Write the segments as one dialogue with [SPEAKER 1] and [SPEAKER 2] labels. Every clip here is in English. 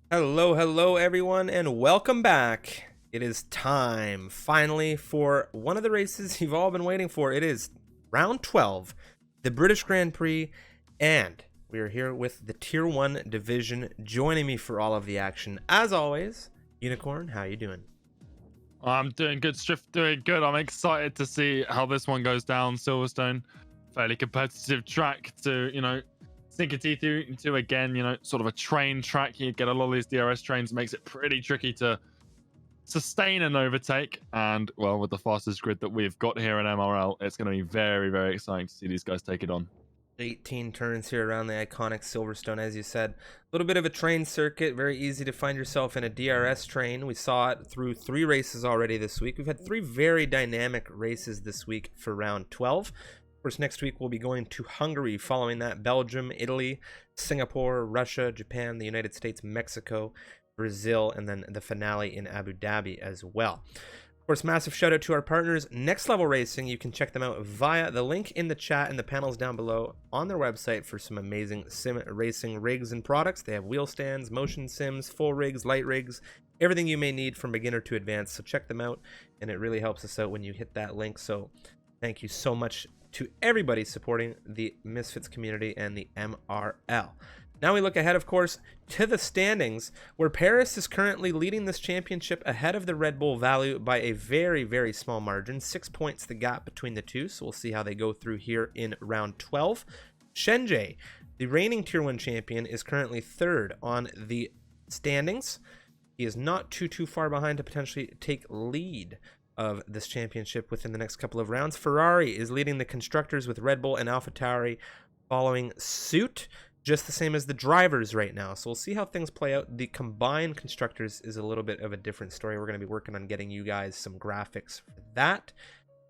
[SPEAKER 1] Hello everyone, and welcome back. It is time, finally, for one of the races you've all been waiting for. It is round 12, the British Grand Prix, and we are here with the Tier 1 division. Joining me for all of the action, as always, Unicorn, how you doing?
[SPEAKER 2] I'm doing good, Striff, doing good. I'm excited to see how this one goes down. Silverstone, fairly competitive track to, sink your teeth into again, sort of a train track. You get a lot of these DRS trains, makes it pretty tricky to sustain an overtake. And, well, with the fastest grid that we've got here in MRL, it's going to be very, very exciting to see these guys take it on.
[SPEAKER 1] 18 turns here around the iconic Silverstone, as you said. A little bit of a train circuit, very easy to find yourself in a DRS train. We saw it through 3 races already this week. We've had 3 very dynamic races this week for round 12. Of course, next week we'll be going to Hungary, following that Belgium, Italy, Singapore, Russia, Japan, the United States, Mexico, Brazil, and then the finale in Abu Dhabi as well. Of course, massive shout out to our partners, Next Level Racing. You can check them out via the link in the chat and the panels down below on their website for some amazing sim racing rigs and products. They have wheel stands, motion sims, full rigs, light rigs, everything you may need from beginner to advanced. So check them out, and it really helps us out when you hit that link. So thank you so much to everybody supporting the Misfits community and the MRL. Now we look ahead, of course, to the standings, where Paris is currently leading this championship ahead of the Red Bull Value by a very, very small margin. 6 points the gap between the two, so we'll see how they go through here in round 12. Shenjie, the reigning Tier 1 champion, is currently third on the standings. He is not too far behind to potentially take lead of this championship within the next couple of rounds. Ferrari is leading the constructors with Red Bull and AlphaTauri following suit, just the same as the drivers right now. So we'll see how things play out. The combined constructors is a little bit of a different story. We're going to be working on getting you guys some graphics for that,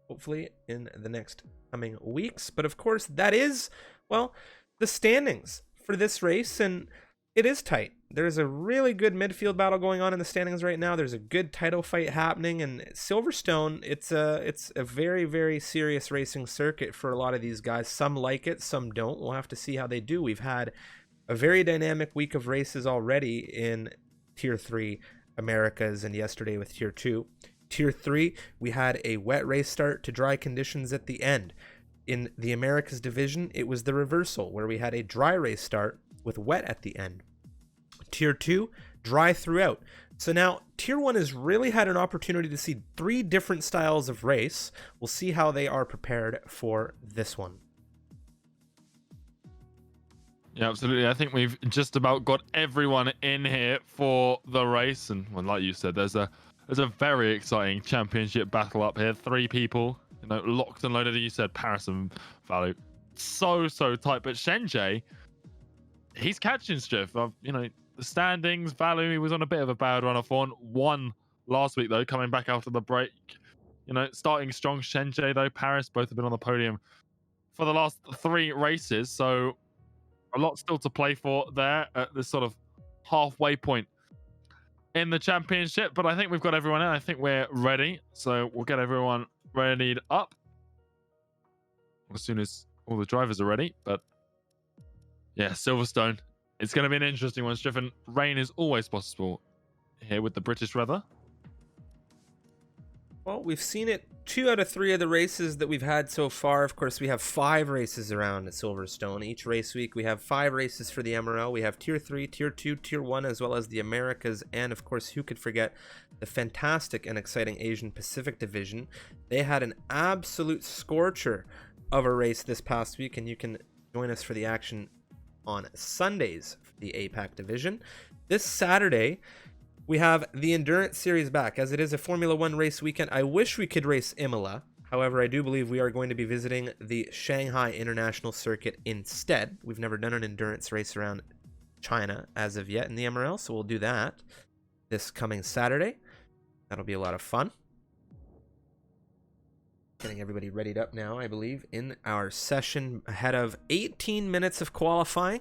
[SPEAKER 1] hopefully in the next coming weeks. But of course, that is, well, the standings for this race, and it is tight. There's a really good midfield battle going on in the standings right now. There's a good title fight happening, and Silverstone, it's a very, very serious racing circuit for a lot of these guys. Some like it, some don't. We'll have to see how they do. We've had a very dynamic week of races already in Tier 3 Americas, and yesterday with Tier 2. Tier 3, we had a wet race start to dry conditions at the end. In the Americas division, it was the reversal, where we had a dry race start with wet at the end. Tier 2, dry throughout. So now Tier 1 has really had an opportunity to see 3 different styles of race. We'll see how they are prepared for this one.
[SPEAKER 2] Yeah, absolutely. I think we've just about got everyone in here for the race. And well, like you said, there's a very exciting championship battle up here. 3 people, locked and loaded. You said Paris and Value. So tight. But Shenjie, he's catching Striff. The standings, Value, he was on a bit of a bad run of form. Won last week, though, coming back after the break. Starting strong. Shenjie, though, Paris, both have been on the podium for the last 3 races. So a lot still to play for there at this sort of halfway point in the championship. But I think we've got everyone in. I think we're ready. So we'll get everyone readied up as soon as all the drivers are ready. But yeah, Silverstone. It's going to be an interesting one, Striffen. Rain is always possible here with the British weather.
[SPEAKER 1] Well, we've seen it 2 out of 3 of the races that we've had so far. Of course, we have 5 races around at Silverstone. Each race week, we have 5 races for the MRL. We have Tier 3, Tier 2, Tier 1, as well as the Americas. And, of course, who could forget the fantastic and exciting Asian Pacific Division. They had an absolute scorcher of a race this past week, and you can join us for the action on Sundays for the APAC division. This Saturday, we have the Endurance Series back, as it is a Formula 1 race weekend. I wish we could race Imola. However, I do believe we are going to be visiting the Shanghai International Circuit instead. We've never done an endurance race around China as of yet in the MRL, so we'll do that this coming Saturday. That'll be a lot of fun. Getting everybody readied up now, I believe, in our session ahead of 18 minutes of qualifying,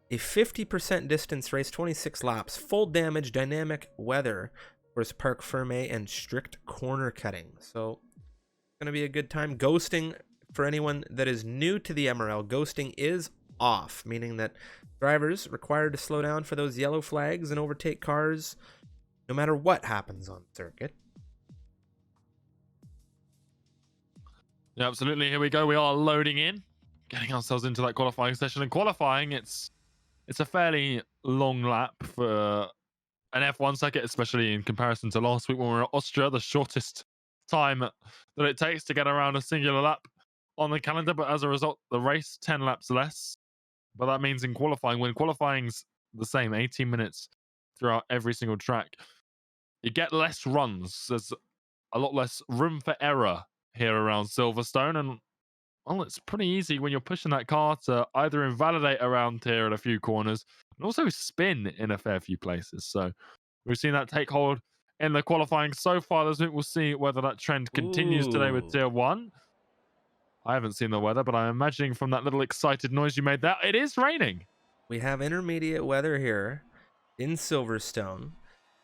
[SPEAKER 1] a 50% distance race, 26 laps, full damage, dynamic weather, of course, parc fermé, and strict corner cutting. So it's going to be a good time. Ghosting, for anyone that is new to the MRL, ghosting is off, meaning that drivers required to slow down for those yellow flags and overtake cars no matter what happens on the circuit.
[SPEAKER 2] Yeah, absolutely. Here we go. We are loading in, getting ourselves into that qualifying session. And qualifying, it's a fairly long lap for an F1 circuit, especially in comparison to last week when we were at Austria, the shortest time that it takes to get around a singular lap on the calendar. But as a result, the race 10 laps less. But that means in qualifying, when qualifying's the same, 18 minutes throughout every single track, you get less runs. There's a lot less room for error here around Silverstone. And well, it's pretty easy when you're pushing that car to either invalidate around here at a few corners and also spin in a fair few places. So we've seen that take hold in the qualifying so far this week. We'll see whether that trend continues today with Tier 1. I haven't seen the weather, but I'm imagining from that little excited noise you made there, it is raining.
[SPEAKER 1] We have intermediate weather here in Silverstone.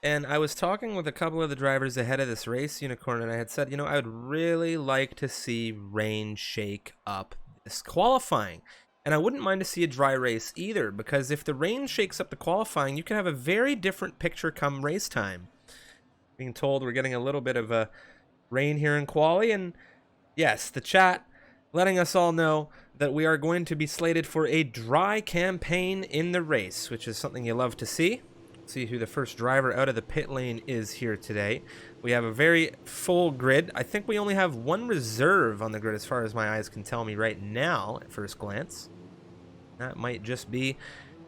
[SPEAKER 1] And I was talking with a couple of the drivers ahead of this race, Unicorn, and I had said, I would really like to see rain shake up this qualifying. And I wouldn't mind to see a dry race either, because if the rain shakes up the qualifying, you can have a very different picture come race time. Being told we're getting a little bit of a rain here in quali, and yes, the chat letting us all know that we are going to be slated for a dry campaign in the race, which is something you love to see. See who the first driver out of the pit lane is here today. We have a very full grid. I think we only have one reserve on the grid as far as my eyes can tell me right now at first glance. That might just be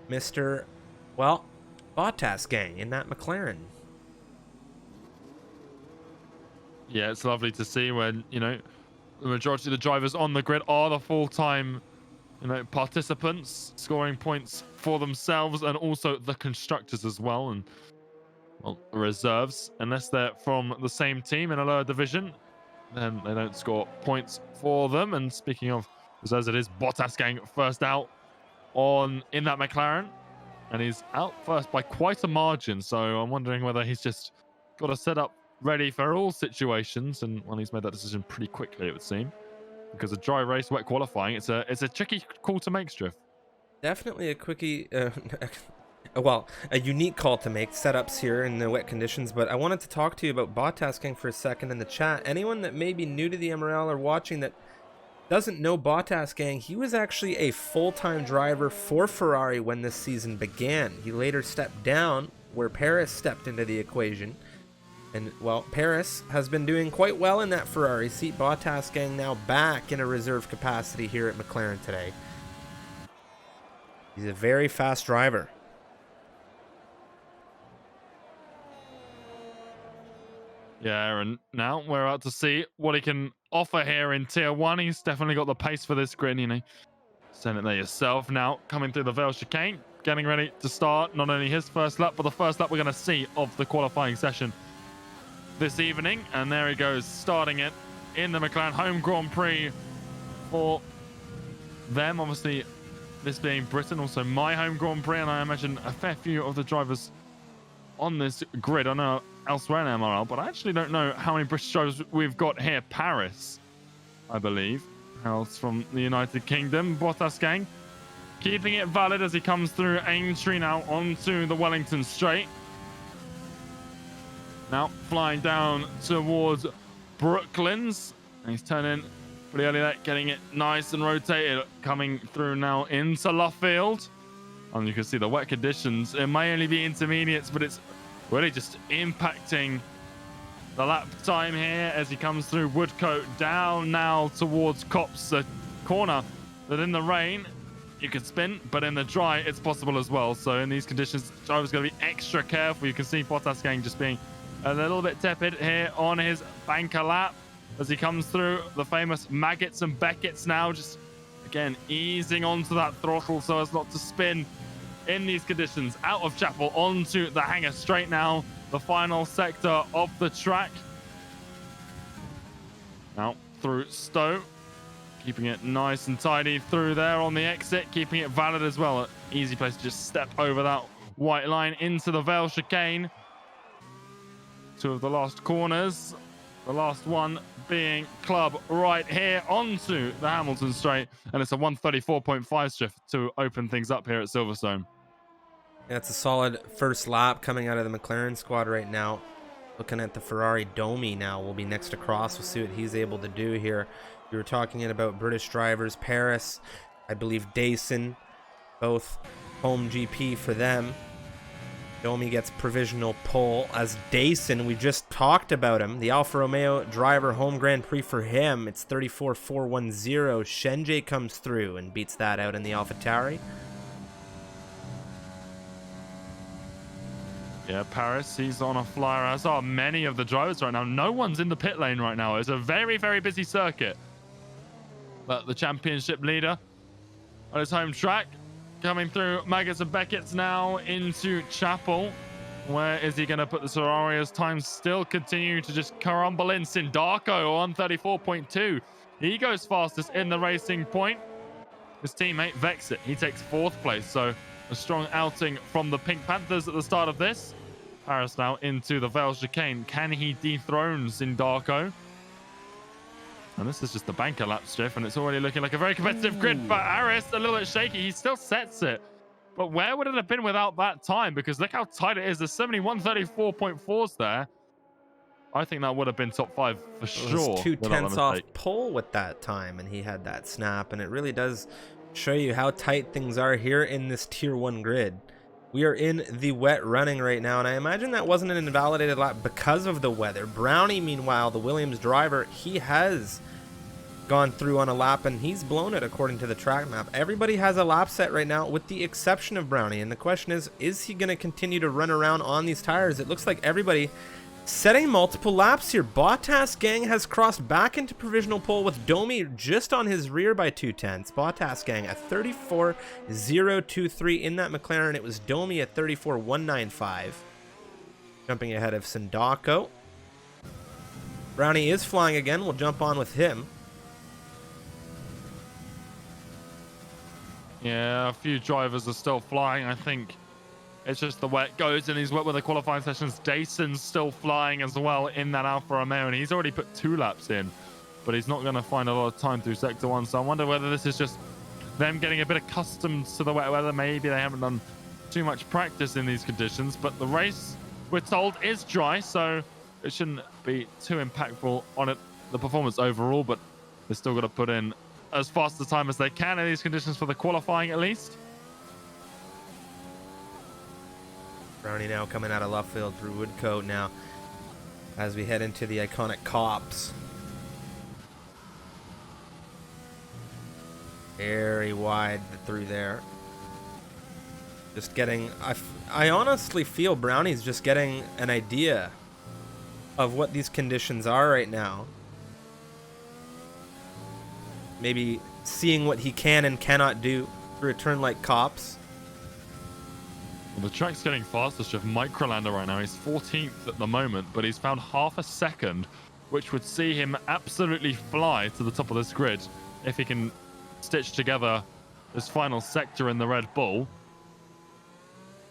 [SPEAKER 1] Mr. well, Bottas gang in that McLaren.
[SPEAKER 2] Yeah, it's lovely to see when, the majority of the drivers on the grid are the full-time participants scoring points for themselves, and also the constructors as well, and reserves, unless they're from the same team in a lower division, then they don't score points for them. And speaking of reserves, it is Bottas gang first out in that McLaren, and he's out first by quite a margin. So I'm wondering whether he's just got a setup ready for all situations, and he's made that decision pretty quickly, it would seem. Because a dry race, wet qualifying, it's a tricky call to make, Striff.
[SPEAKER 1] Definitely a quickie, a unique call to make, setups here in the wet conditions. But I wanted to talk to you about Bottas gang for a second in the chat. Anyone that may be new to the MRL or watching that doesn't know Bottas gang, he was actually a full-time driver for Ferrari when this season began. He later stepped down where Paris stepped into the equation. And, well, Paris has been doing quite well in that Ferrari seat. Bottas gang now back in a reserve capacity here at McLaren today. He's a very fast driver.
[SPEAKER 2] Yeah, and now we're out to see what he can offer here in Tier 1. He's definitely got the pace for this grid, Send it there yourself. Now, coming through the Vale chicane, getting ready to start not only his first lap, but the first lap we're going to see of the qualifying session this evening. And there he goes, starting it in the McLaren Home Grand Prix for them. Obviously, this being Britain, also my home Grand Prix, and I imagine a fair few of the drivers on this grid. I know elsewhere in MRL, but I actually don't know how many British drivers we've got here. Paris, I believe, hails from the United Kingdom. Bottas gang keeping it valid as he comes through Aintree now onto the Wellington Straight. Now flying down towards Brooklands. And he's turning pretty early there, getting it nice and rotated, coming through now into Luffield. And you can see the wet conditions. It may only be intermediates, but it's really just impacting the lap time here as he comes through Woodcote, down now towards Copse, the corner that in the rain you can spin, but in the dry it's possible as well. So in these conditions, the driver's going to be extra careful. You can see Bottas gang just being a little bit tepid here on his banker lap as he comes through the famous Maggots and Beckett's now, just again easing onto that throttle so as not to spin in these conditions. Out of Chapel onto the Hangar Straight now, the final sector of the track. Now through Stowe, keeping it nice and tidy through there on the exit, keeping it valid as well. Easy place to just step over that white line into the Vale chicane. Two of the last corners, the last one being club right here onto the Hamilton straight, and it's a 134.5 shift to open things up here at Silverstone.
[SPEAKER 1] Yeah, it's a solid first lap coming out of the McLaren squad right now. Looking at the Ferrari, Domi now will be next across. We'll see what he's able to do here. We were talking about British drivers. Paris, I believe Dayson, both home GP for them. Domi gets provisional pole as Dayson. We just talked about him. The Alfa Romeo driver, home Grand Prix for him. It's 34.410. Shenjie comes through and beats that out in the AlphaTauri.
[SPEAKER 2] Yeah, Paris, he's on a flyer, as are many of the drivers right now. No one's in the pit lane right now. It's a very, very busy circuit. But the championship leader on his home track, coming through Maggots and Beckett's now into Chapel. Where is he going to put the Ferrari as time still continue to just crumble in? Sindaco on 34.2. He goes fastest in the racing point. His teammate Vexit, he takes 4th place. So a strong outing from the Pink Panthers at the start of this. Paris now into the Vale chicane. Can he dethrone Sindaco? And this is just the banker lap strip, and it's already looking like a very competitive grid. But Aris, a little bit shaky. He still sets it. But where would it have been without that time? Because look how tight it is. There's 71.34.4s there. I think that would have been top 5 for sure.
[SPEAKER 1] It was 2/10 off pole with that time, and he had that snap. And it really does show you how tight things are here in this Tier 1 grid. We are in the wet running right now, and I imagine that wasn't an invalidated lap because of the weather. Brownie, meanwhile, the Williams driver, he has gone through on a lap, and he's blown it according to the track map. Everybody has a lap set right now with the exception of Brownie, and the question is he going to continue to run around on these tires? It looks like everybody setting multiple laps here. Bottas gang has crossed back into provisional pole with Domi just on his rear by 2/10. Bottas gang at 34.023 in that McLaren. It was Domi at 34.195. Jumping ahead of Sindaco. Brownie is flying again. We'll jump on with him.
[SPEAKER 2] Yeah, a few drivers are still flying. I think it's just the way it goes, and he's wet with the qualifying sessions. Dayson's still flying as well in that Alfa Romeo, and he's already put 2 laps in, but he's not going to find a lot of time through Sector 1. So I wonder whether this is just them getting a bit accustomed to the wet weather. Maybe they haven't done too much practice in these conditions, but the race, we're told, is dry, so it shouldn't be too impactful on it, the performance overall, but they're still got to put in as fast a time as they can in these conditions for the qualifying at least.
[SPEAKER 1] Brownie now coming out of left field through Woodcote now as we head into the iconic Cops. Very wide through there. Just getting, I honestly feel Brownie's just getting an idea of what these conditions are right now. Maybe seeing what he can and cannot do through a turn like Cops.
[SPEAKER 2] Well, the track's getting faster, Chef. Microlander right now. He's 14th at the moment, but he's found half a second, which would see him absolutely fly to the top of this grid if he can stitch together this final sector in the Red Bull.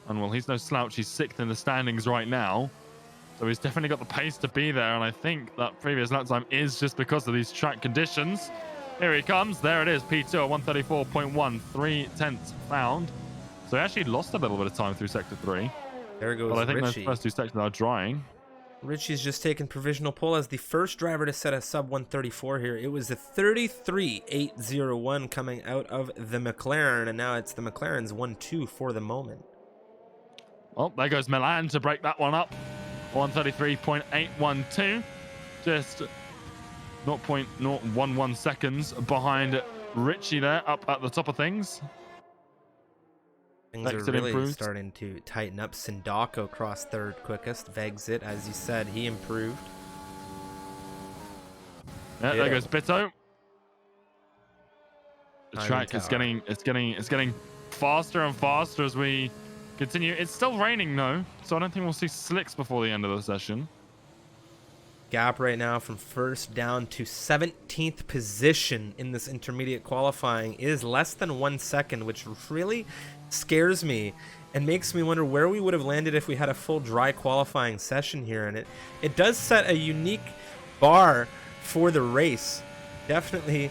[SPEAKER 2] And well, he's no slouch. He's 6th in the standings right now. So he's definitely got the pace to be there. And I think that previous lap time is just because of these track conditions. Here he comes. There it is. P2 at 134.1. 3/10 found. So he actually lost a little bit of time through Sector 3.
[SPEAKER 1] There goes
[SPEAKER 2] But I think
[SPEAKER 1] Richie.
[SPEAKER 2] those first 2 sectors are drying.
[SPEAKER 1] Richie's just taken provisional pole as the first driver to set a sub 134 here. It was the 33.801 coming out of the McLaren, and now it's the McLaren's 1-2 for the moment.
[SPEAKER 2] Well, there goes Milan to break that one up. 133.812. Just 0.011 seconds behind Richie there, up at the top of things.
[SPEAKER 1] Things are really starting to tighten up. Sindaco crossed 3rd quickest. Vexit, as you said, he improved.
[SPEAKER 2] Yeah, there goes Bitto. The track is getting faster and faster as we continue. It's still raining though, so I don't think we'll see slicks before the end of the session.
[SPEAKER 1] Gap right now from 1st down to 17th position in this intermediate qualifying is less than 1 second, which really scares me and makes me wonder where we would have landed if we had a full dry qualifying session here. And it does set a unique bar for the race. Definitely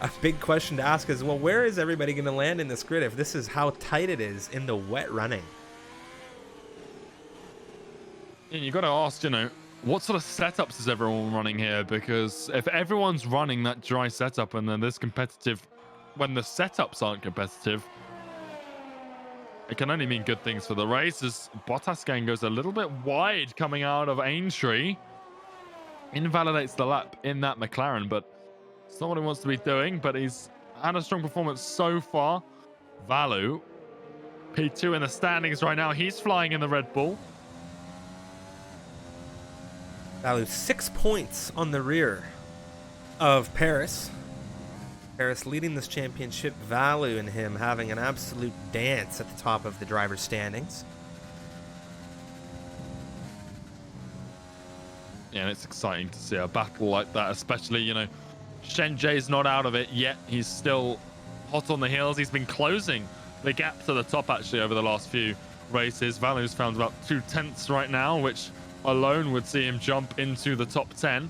[SPEAKER 1] a big question to ask is, well, where is everybody going to land in this grid if this is how tight it is in the wet running?
[SPEAKER 2] And you got to ask, what sort of setups is everyone running here? Because if everyone's running that dry setup and then this competitive, when the setups aren't competitive, it can only mean good things for the race. As Bottas gang goes a little bit wide coming out of Aintree, invalidates the lap in that McLaren, but it's not what he wants to be doing. But he's had a strong performance so far. Valu, P2 in the standings right now. He's flying in the Red Bull.
[SPEAKER 1] Valu 6 points on the rear of Paris. Paris leading this championship. Valu and him having an absolute dance at the top of the driver's standings.
[SPEAKER 2] Yeah, and it's exciting to see a battle like that, especially, Shenjay's not out of it yet. He's still hot on the heels. He's been closing the gap to the top, actually, over the last few races. Valu's found about 2/10 right now, which alone would see him jump into the top 10.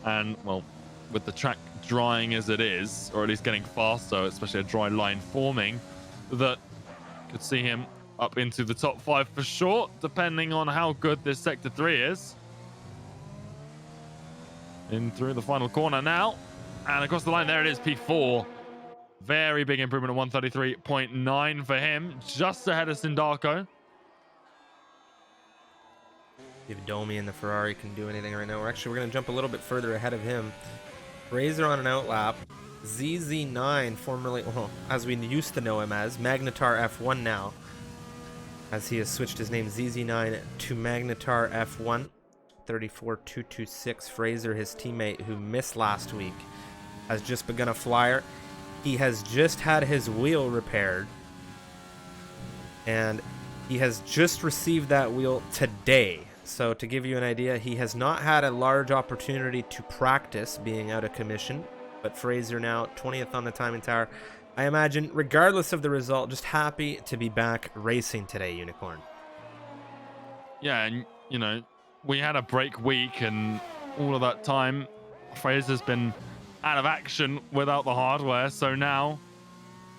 [SPEAKER 2] And, well, with the track drying as it is, or at least getting faster, especially a dry line forming, that could see him up into the top 5 for sure, depending on how good this Sector 3 is. In through the final corner now, and across the line, there it is, P4. Very big improvement at 133.9 for him, just ahead of Sindaco.
[SPEAKER 1] If Domi and the Ferrari can do anything right now, we're going to jump a little bit further ahead of him. Razor on an outlap. ZZ9, formerly, well, as we used to know him as, Magnetar F1 now, as he has switched his name ZZ9 to Magnetar F1. 34.226. Fraser, his teammate who missed last week, has just begun a flyer. He has just had his wheel repaired, and he has just received that wheel today. So to give you an idea, he has not had a large opportunity to practice being out of commission, but Fraser now 20th on the timing tower. I imagine, regardless of the result, just happy to be back racing today, Unicorn.
[SPEAKER 2] Yeah, and we had a break week, and all of that time, Fraser's been out of action without the hardware. So now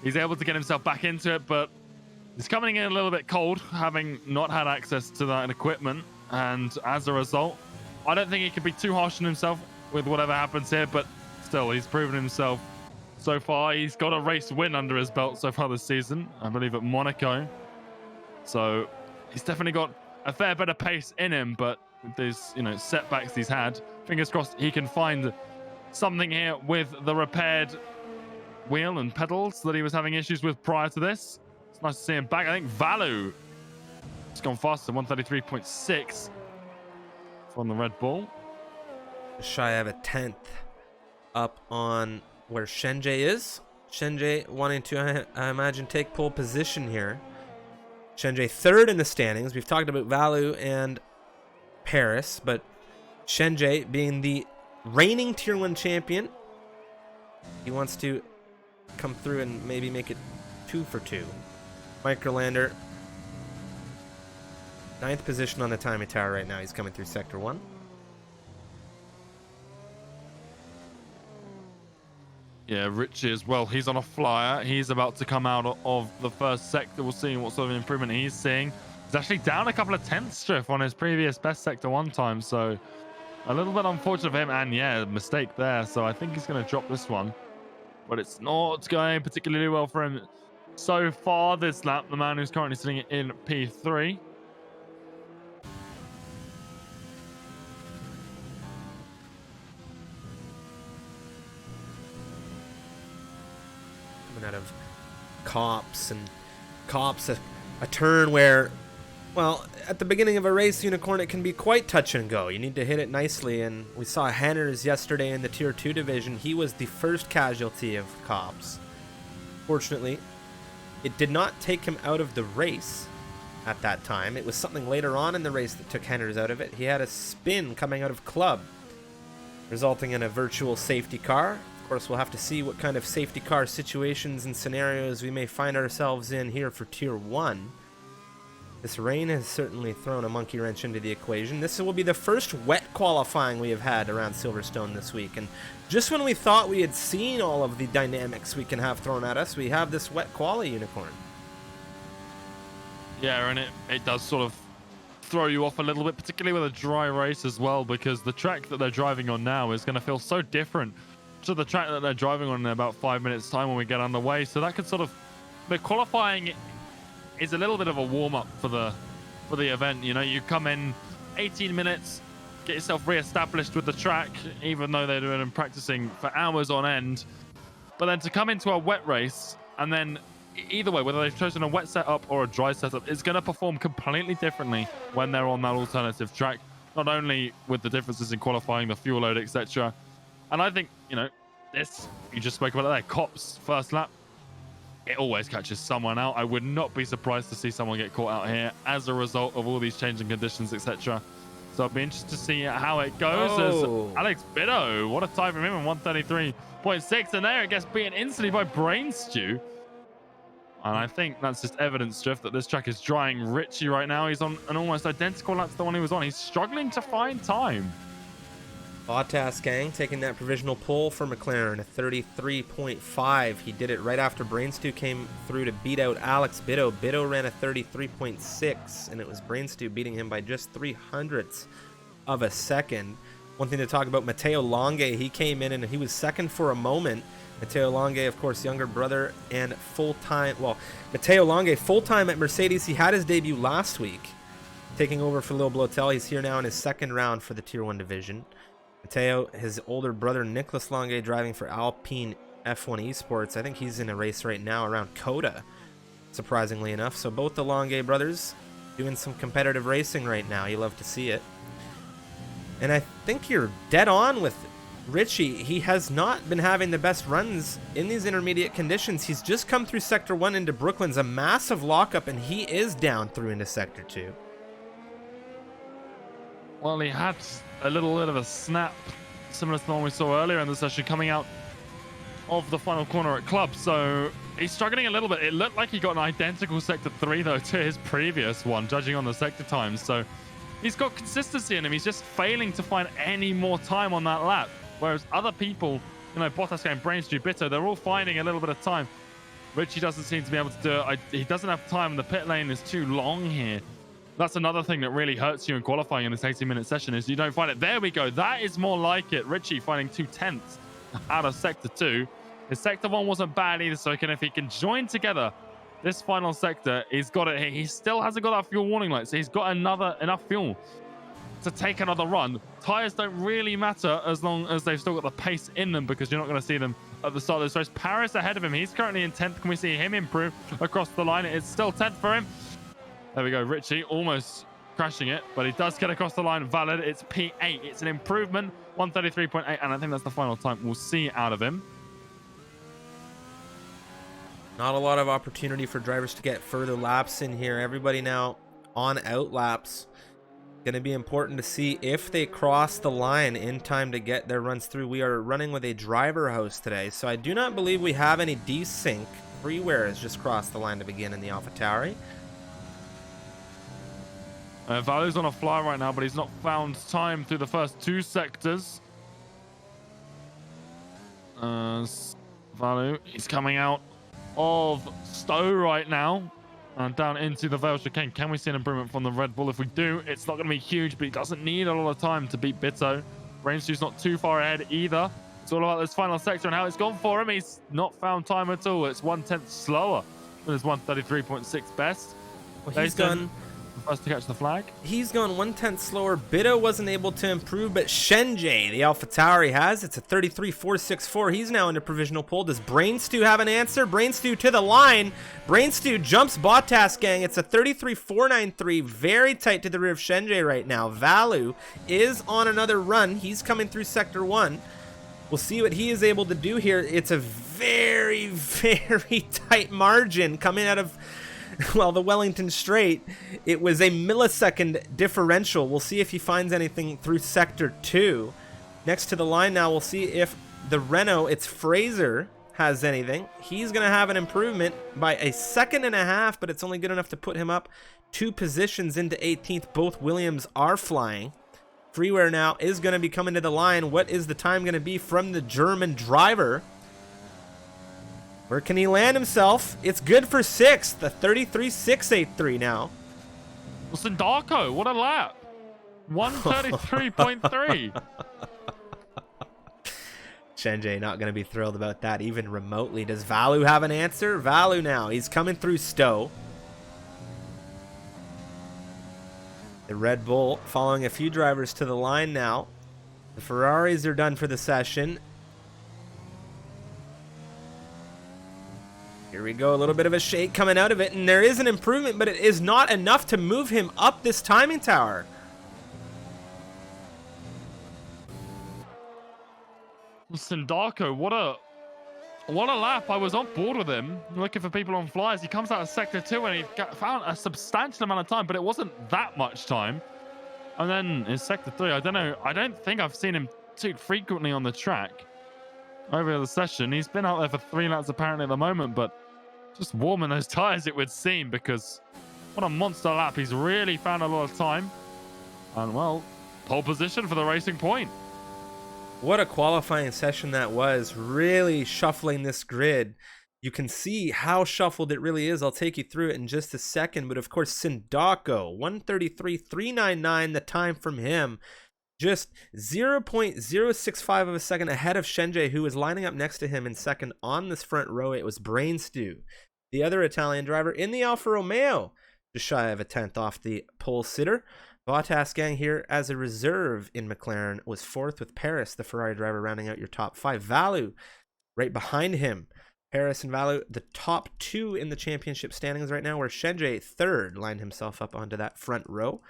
[SPEAKER 2] he's able to get himself back into it, but he's coming in a little bit cold, having not had access to that equipment. And as a result, I don't think he could be too harsh on himself with whatever happens here, but still, he's proven himself so far. He's got a race win under his belt so far this season, I believe at Monaco. So he's definitely got a fair bit of pace in him, but with these, setbacks he's had, fingers crossed he can find something here with the repaired wheel and pedals that he was having issues with prior to this. It's nice to see him back. I think Valu has gone faster, 133.6 from the Red Bull.
[SPEAKER 1] Shy of a 10th up on where Shenjay is. Shenjay wanting to, I imagine, take pole position here. Shenjay third in the standings. We've talked about Valu and Paris, but Shenjay being the reigning Tier 1 champion, he wants to come through and maybe make it 2 for 2. Microlander, 9th position on the timing tower right now. He's coming through Sector 1.
[SPEAKER 2] Yeah, Richie as well. He's on a flyer. He's about to come out of the first sector. We'll see what sort of improvement he's seeing. He's actually down a couple of tenths, Striff, on his previous best Sector 1 time. So a little bit unfortunate for him. And yeah, mistake there. So I think he's going to drop this one. But it's not going particularly well for him so far this lap. The man who's currently sitting in P3.
[SPEAKER 1] Out of Cops, a turn where, well, at the beginning of a race, Unicorn, it can be quite touch and go. You need to hit it nicely, and we saw Henners yesterday in the Tier 2 division. He was the first casualty of Cops. Fortunately, it did not take him out of the race at that time. It was something later on in the race that took Henners out of it. He had a spin coming out of Club, resulting in a virtual safety car. Of course, we'll have to see what kind of safety car situations and scenarios we may find ourselves in here for Tier 1. This rain has certainly thrown a monkey wrench into the equation. This will be the first wet qualifying we have had around Silverstone this week. And just when we thought we had seen all of the dynamics we can have thrown at us, we have this wet quali unicorn.
[SPEAKER 2] Yeah, and it does sort of throw you off a little bit, particularly with a dry race as well, because the track that they're driving on now is going to feel so different to the track that they're driving on in about 5 minutes time when we get underway. So that could sort of, the qualifying is a little bit of a warm-up for the event. You know, you come in 18 minutes, get yourself re-established with the track, even though they're doing and practicing for hours on end. But then to come into a wet race, and then either way, whether they've chosen a wet setup or a dry setup, it's going to perform completely differently when they're on that alternative track, not only with the differences in qualifying, the fuel load, etc. And I think, you know, this, you just spoke about it there, Cop's first lap, it always catches someone out. I would not be surprised to see someone get caught out here as a result of all these changing conditions, etc. So I'll be interested to see how it goes.
[SPEAKER 1] Oh.
[SPEAKER 2] As Alex Biddo, what a time from him in 133.6, and there it gets beaten instantly by Brain Stew. And I think that's just evidence, Jeff, that this track is drying Richie right now. He's on an almost identical lap to the one he was on. He's struggling to find time.
[SPEAKER 1] Bottas gang taking that provisional pole for McLaren, a 33.5. He did it right after Brainstew came through to beat out Alex Biddo. Biddo ran a 33.6, and it was Brainstew beating him by just 0.03 of a second. One thing to talk about, Matteo Longe, he came in and he was second for a moment. Matteo Longe, of course, younger brother and full-time, well, Matteo Longe, full-time at Mercedes. He had his debut last week, taking over for Lil Blotel. He's here now in his second round for the Tier 1 division. Matteo, his older brother, Nicholas Longe, driving for Alpine F1 Esports. I think he's in a race right now around Coda, surprisingly enough. So both the Longe brothers doing some competitive racing right now. You love to see it. And I think you're dead on with Richie. He has not been having the best runs in these intermediate conditions. He's just come through Sector 1 into Brooklyn's, a massive lockup, and he is down through into Sector 2.
[SPEAKER 2] Well, he had a little bit of a snap, similar to the one we saw earlier in the session, coming out of the final corner at Club. So he's struggling a little bit. It looked like he got an identical Sector 3, though, to his previous one, judging on the sector times. So he's got consistency in him. He's just failing to find any more time on that lap. Whereas other people, you know, Bottas and Brainstew, Bitto, they're all finding a little bit of time. Richie doesn't seem to be able to do it. He doesn't have time. The pit lane is too long here. That's another thing that really hurts you in qualifying in this 18-minute session is you don't find it. There we go. That is more like it. Richie finding 2/10 out of Sector 2. His Sector 1 wasn't bad either, so if he can join together this final sector, he's got it here. He still hasn't got that fuel warning light, so he's got enough fuel to take another run. Tires don't really matter as long as they've still got the pace in them, because you're not going to see them at the start of this race. Paris ahead of him. He's currently in 10th. Can we see him improve across the line? It's still 10th for him. There we go. Richie almost crashing it, but he does get across the line. Valid. It's P8. It's an improvement. 133.8, and I think that's the final time we'll see out of him.
[SPEAKER 1] Not a lot of opportunity for drivers to get further laps in here. Everybody now on out laps. Going to be important to see if they cross the line in time to get their runs through. We are running with a driver host today, so I do not believe we have any desync. Freeware has just crossed the line to begin in the AlphaTauri.
[SPEAKER 2] Valu's on a fly right now, but he's not found time through the first two sectors. Valu, he's coming out of Stowe right now and down into the Vale chicane. Can we see an improvement from the Red Bull? If we do, it's not going to be huge, but he doesn't need a lot of time to beat Bitto. Brainstew's not too far ahead either. It's all about this final sector and how it's gone for him. He's not found time at all. It's 1/10 slower than his 133.6 best.
[SPEAKER 1] Well, he's done.
[SPEAKER 2] First to catch the flag.
[SPEAKER 1] He's gone 1/10 slower. Bitto wasn't able to improve, but Shenjie, the AlphaTauri, has. It's a 33.464. He's now into provisional pole. Does Brainstew have an answer? Brainstew to the line. Brainstew jumps Bottas, gang. It's a 33.493. Very tight to the rear of Shenjie right now. Valu is on another run. He's coming through Sector 1. We'll see what he is able to do here. It's a very, very tight margin coming out of, well, the Wellington Straight. It was a millisecond differential. We'll see if he finds anything through Sector 2. Next to the line now, we'll see if the Renault, it's Fraser, has anything. He's going to have an improvement by 1.5 seconds, but it's only good enough to put him up 2 positions into 18th. Both Williams are flying. Freeware now is going to be coming to the line. What is the time going to be from the German driver? Where can he land himself? It's good for 6th. The 33.683 now.
[SPEAKER 2] Well, Sindako, what a lap. 133.3.
[SPEAKER 1] Shenjay not going to be thrilled about that even remotely. Does Valu have an answer? Valu now. He's coming through Stowe. The Red Bull following a few drivers to the line now. The Ferraris are done for the session. Here we go. A little bit of a shake coming out of it. And there is an improvement, but it is not enough to move him up this timing tower.
[SPEAKER 2] Sindako, what a lap. I was on board with him looking for people on flyers. He comes out of sector 2 and he found a substantial amount of time, but it wasn't that much time. And then in sector 3, I don't know, I don't think I've seen him too frequently on the track over the session. He's been out there for 3 laps apparently at the moment, but just warming those tires, it would seem, because what a monster lap. He's really found a lot of time. And well, pole position for the Racing Point.
[SPEAKER 1] What a qualifying session that was, really shuffling this grid. You can see how shuffled it really is. I'll take you through it in just a second. But of course, Sindako, 133.399, the time from him. Just 0.065 of a second ahead of Shenjay, who was lining up next to him in second on this front row. It was Brain Stew, the other Italian driver in the Alfa Romeo, just shy of a 10th off the pole sitter. Bottas gang here as a reserve in McLaren was 4th, with Paris, the Ferrari driver, rounding out your top 5. Valu right behind him. Paris and Valu, the top 2 in the championship standings right now, where Shenjay, 3rd, lined himself up onto that front row.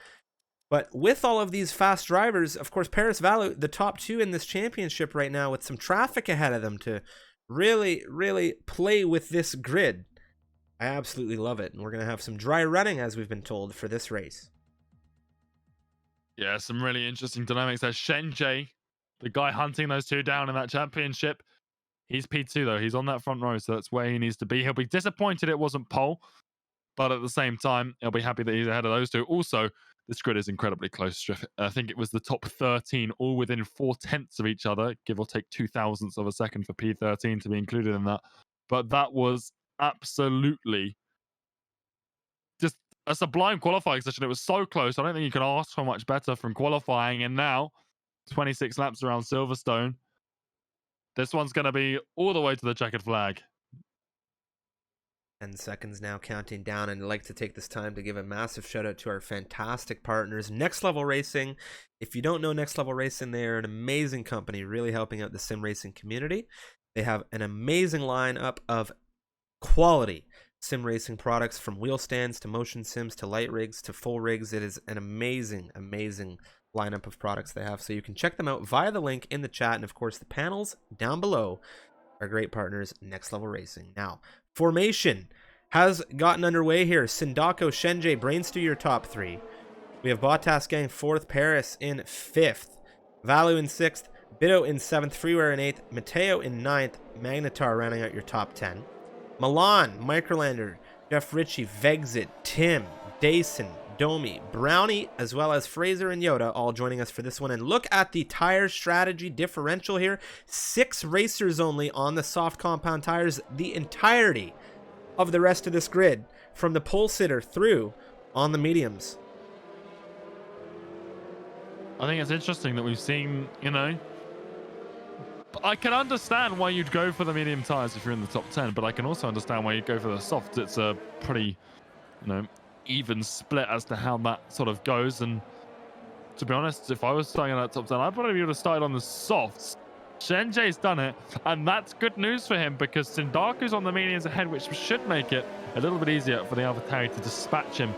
[SPEAKER 1] But with all of these fast drivers, of course, Paris, Valu, the top 2 in this championship right now, with some traffic ahead of them to really, really play with this grid. I absolutely love it. And we're going to have some dry running, as we've been told, for this race.
[SPEAKER 2] Yeah, some really interesting dynamics there. Shenjay, the guy hunting those 2 down in that championship. He's P2 though. He's on that front row, so that's where he needs to be. He'll be disappointed it wasn't pole, but at the same time, he'll be happy that he's ahead of those 2. Also, this grid is incredibly close. I think it was the top 13, all within 4/10 of each other, give or take 0.02 of a second for P13 to be included in that. But that was absolutely just a sublime qualifying session. It was so close. I don't think you can ask for much better from qualifying. And now, 26 laps around Silverstone. This one's going to be all the way to the checkered flag.
[SPEAKER 1] 10 seconds now counting down, and I'd like to take this time to give a massive shout out to our fantastic partners, Next Level Racing. If you don't know Next Level Racing, they are an amazing company, really helping out the sim racing community. They have an amazing lineup of quality sim racing products, from wheel stands to motion sims to light rigs to full rigs. It is an amazing lineup of products they have, so you can check them out via the link in the chat, and of course the panels down below are great partners, Next Level Racing. Now, formation has gotten underway here. Sindako, Shenjay, Brainstew, your top 3. We have Bottas gang 4th, Paris in 5th, Valu in 6th, Bito in 7th, Freeware in 8th, Mateo in 9th, Magnetar rounding out your top 10. Milan, Microlander, Jeff Ritchie, Vexit, Tim, Dason, Domi, Brownie, as well as Fraser and Yoda, all joining us for this one. And look at the tire strategy differential here. 6 racers only on the soft compound tires the entirety of the rest of this grid, from the pole sitter through on the mediums.
[SPEAKER 2] I think it's interesting that we've seen, I can understand why you'd go for the medium tires if you're in the top 10, but I can also understand why you'd go for the softs. It's a pretty, even split as to how that sort of goes. And to be honest, if I was starting in that top 10, I'd probably would have started on the softs. Shenjay's done it, and that's good news for him, because Sindaku's on the mediums ahead, which should make it a little bit easier for the AlphaTauri to dispatch him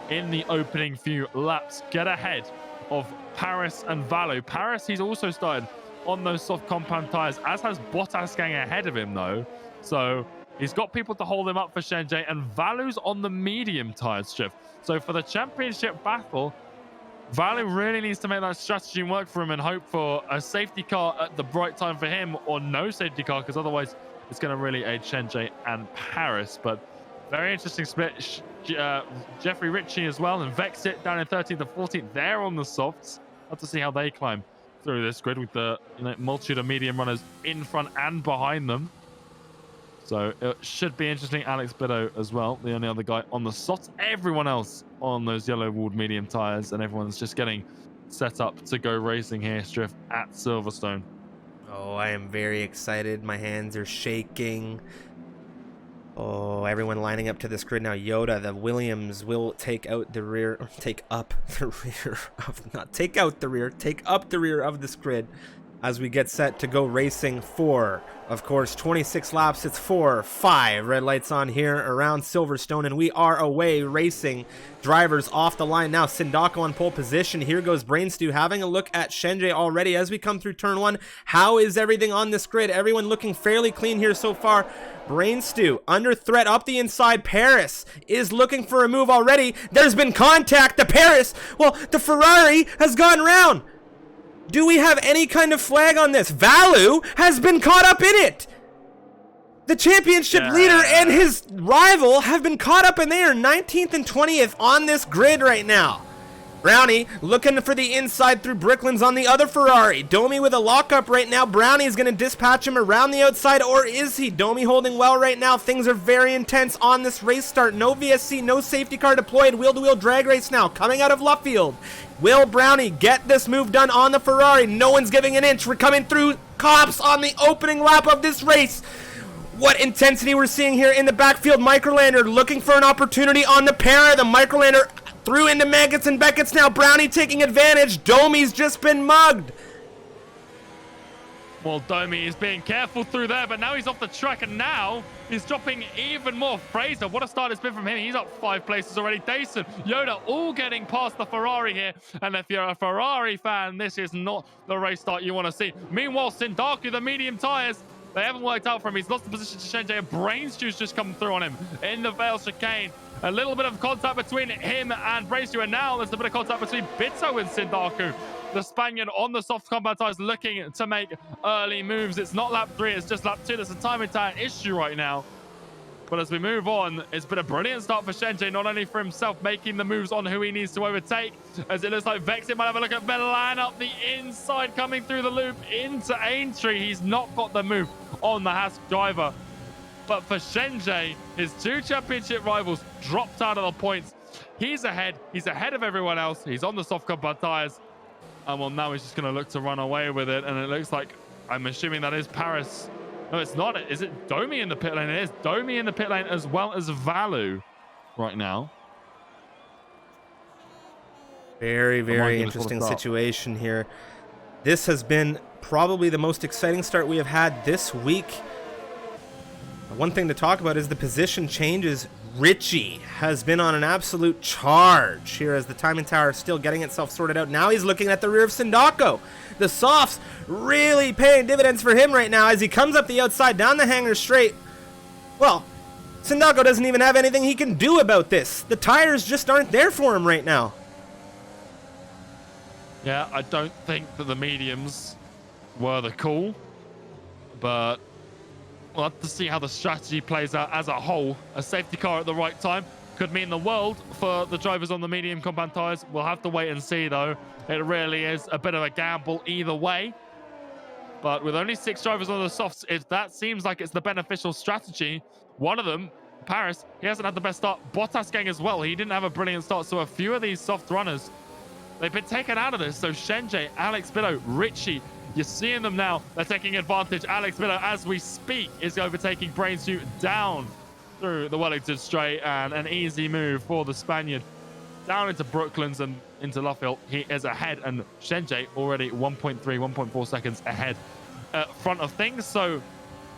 [SPEAKER 2] in the opening few laps. Get ahead of Paris and Valu. Paris, he's also started on those soft compound tires, as has Bottas gang ahead of him though. So he's got people to hold him up for Shenjay, and Valu's on the medium tires shift. So for the championship battle, Valu really needs to make that strategy work for him and hope for a safety car at the right time for him, or no safety car, because otherwise it's going to really aid Shenjay and Paris. But Very interesting split. Jeffrey Ritchie as well, and Vexit down in 13th and 14th. They're on the softs. Have to see how they climb through this grid with the multitude of medium runners in front and behind them. So it should be interesting. Alex Biddo as well, the only other guy on the softs. Everyone else on those yellow walled medium tires, and everyone's just getting set up to go racing here, Striff, at Silverstone.
[SPEAKER 1] Oh, I am very excited. My hands are shaking. Oh, everyone lining up to this grid now. Yoda, the Williams will take out the rear, take up the rear of, not take out the rear, take up the rear of this grid as we get set to go racing for, of course, 26 laps. It's 4-5 red lights on here around Silverstone, and we are away racing. Drivers off the line now. Sindako on pole position. Here goes Brainstew having a look at Shenjay already as we come through turn 1. How is everything on this grid? Everyone looking fairly clean here so far. Brainstew under threat up the inside. Paris is looking for a move already. There's been contact. The Paris, well, the Ferrari has gone round. Do we have any kind of flag on this? Valu has been caught up in it. The championship leader and his rival have been caught up, and they are 19th and 20th on this grid right now. Brownie looking for the inside through Bricklands on the other Ferrari. Domi with a lockup right now. Brownie is going to dispatch him around the outside, or is he? Domi holding well right now. Things are very intense on this race start. No VSC, no safety car deployed. Wheel-to-wheel drag race now coming out of Luffield. Will Brownie get this move done on the Ferrari? No one's giving an inch. We're coming through cops on the opening lap of this race. What intensity we're seeing here in the backfield. Microlander looking for an opportunity on the para. The Microlander through into Maggots and Beckett's now. Brownie taking advantage. Domi's just been mugged.
[SPEAKER 2] Well, Domi is being careful through there, but now he's off the track, and now he's dropping even more. Fraser, what a start it's been from him. He's up 5 places already. Dayson, Yoda, all getting past the Ferrari here. And if you're a Ferrari fan, this is not the race start you want to see. Meanwhile, Sindaku, the medium tires, they haven't worked out for him. He's lost the position to Shenjay. A Brainstew's just come through on him in the Vale chicane. A little bit of contact between him and Brainstew, and now there's a bit of contact between Bitto and Sindaku. The Spaniard on the soft combat tires looking to make early moves. It's not lap 3, it's just lap 2. There's a time and tire issue right now. But as we move on, it's been a brilliant start for Shenjay, not only for himself making the moves on who he needs to overtake, as it looks like Vexit might have a look at Milan up the inside, coming through the loop into Aintree. He's not got the move on the Haas driver. But for Shenjay, his 2 championship rivals dropped out of the points. He's ahead. He's ahead of everyone else. He's on the soft combat tires. And well, now he's just going to look to run away with it. And it looks like, I'm assuming that is Paris. No, it's not. Is it Domi in the pit lane? It is Domi in the pit lane as well as Valu right now.
[SPEAKER 1] Very, very interesting situation here. This has been probably the most exciting start we have had this week. One thing to talk about is the position changes. Ritchie has been on an absolute charge here as the timing tower is still getting itself sorted out. Now he's looking at the rear of Sindako. The softs really paying dividends for him right now as he comes up the outside down the hanger straight. Well, Sindako doesn't even have anything he can do about this. The tires just aren't there for him right now.
[SPEAKER 2] Yeah, I don't think that the mediums were the call, but we'll have to see how the strategy plays out as a whole. A safety car at the right time could mean the world for the drivers on the medium compound tires. We'll have to wait and see, though. It really is a bit of a gamble either way. But with only 6 drivers on the softs, that seems like it's the beneficial strategy. One of them, Paris, he hasn't had the best start. Bottas gang as well. He didn't have a brilliant start. So a few of these soft runners, they've been taken out of this. So Shenjay, Alex Biddo, Ritchie, you're seeing them now. They're taking advantage. Alex Biddo, as we speak, is overtaking Brainstew down through the Wellington straight, and an easy move for the Spaniard down into Brooklands and into Luffield. He is ahead, and Shenjay already 1.3, 1.4 seconds ahead front of things. So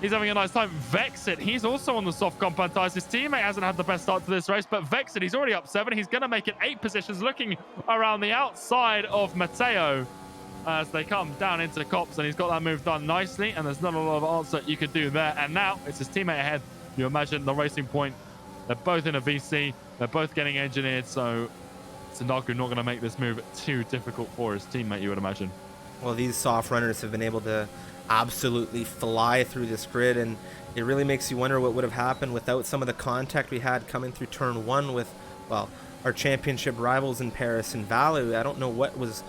[SPEAKER 2] he's having a nice time. Vexit, he's also on the soft compound tires. His teammate hasn't had the best start to this race, but Vexit, he's already up 7. He's going to make it 8 positions, looking around the outside of Mateo as they come down into the cops, and he's got that move done nicely, and there's not a lot of answer you could do there. And now it's his teammate ahead. You imagine the Racing Point, they're both in a VC, they're both getting engineered, so Sindaku not going to make this move too difficult for his teammate, you would imagine.
[SPEAKER 1] Well, these soft runners have been able to absolutely fly through this grid, and it really makes you wonder what would have happened without some of the contact we had coming through turn 1 with, well, our championship rivals in Paris and Valu. I don't know what was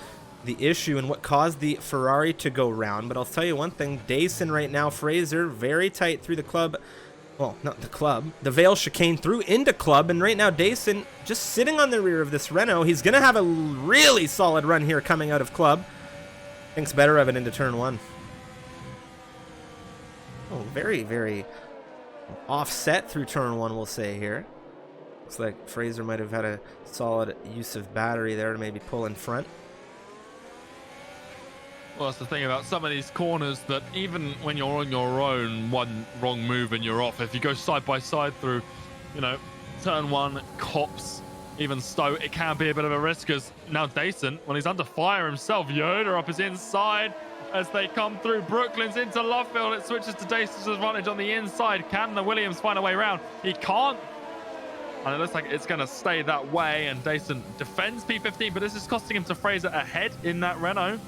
[SPEAKER 1] the issue and what caused the Ferrari to go round, but I'll tell you one thing, Dayson right now, Fraser, very tight through the club. Well, not the club, the Vale chicane through into club, and right now Dayson just sitting on the rear of this Renault. He's going to have a really solid run here coming out of club. Thinks better of it into turn 1. Oh, very, very offset through turn 1, we'll say here. Looks like Fraser might have had a solid use of battery there to maybe pull in front.
[SPEAKER 2] Well, that's the thing about some of these corners, that even when you're on your own, one wrong move and you're off. If you go side by side through, you know, turn 1, Cops, even Stowe, it can be a bit of a risk, because now Dayson, when he's under fire himself, Yoda up his inside as they come through. Brooklyn's into Lovefield. It switches to Dayson's advantage on the inside. Can the Williams find a way around? He can't. And it looks like it's going to stay that way, and Dayson defends P15, but this is costing him to Fraser ahead in that Renault.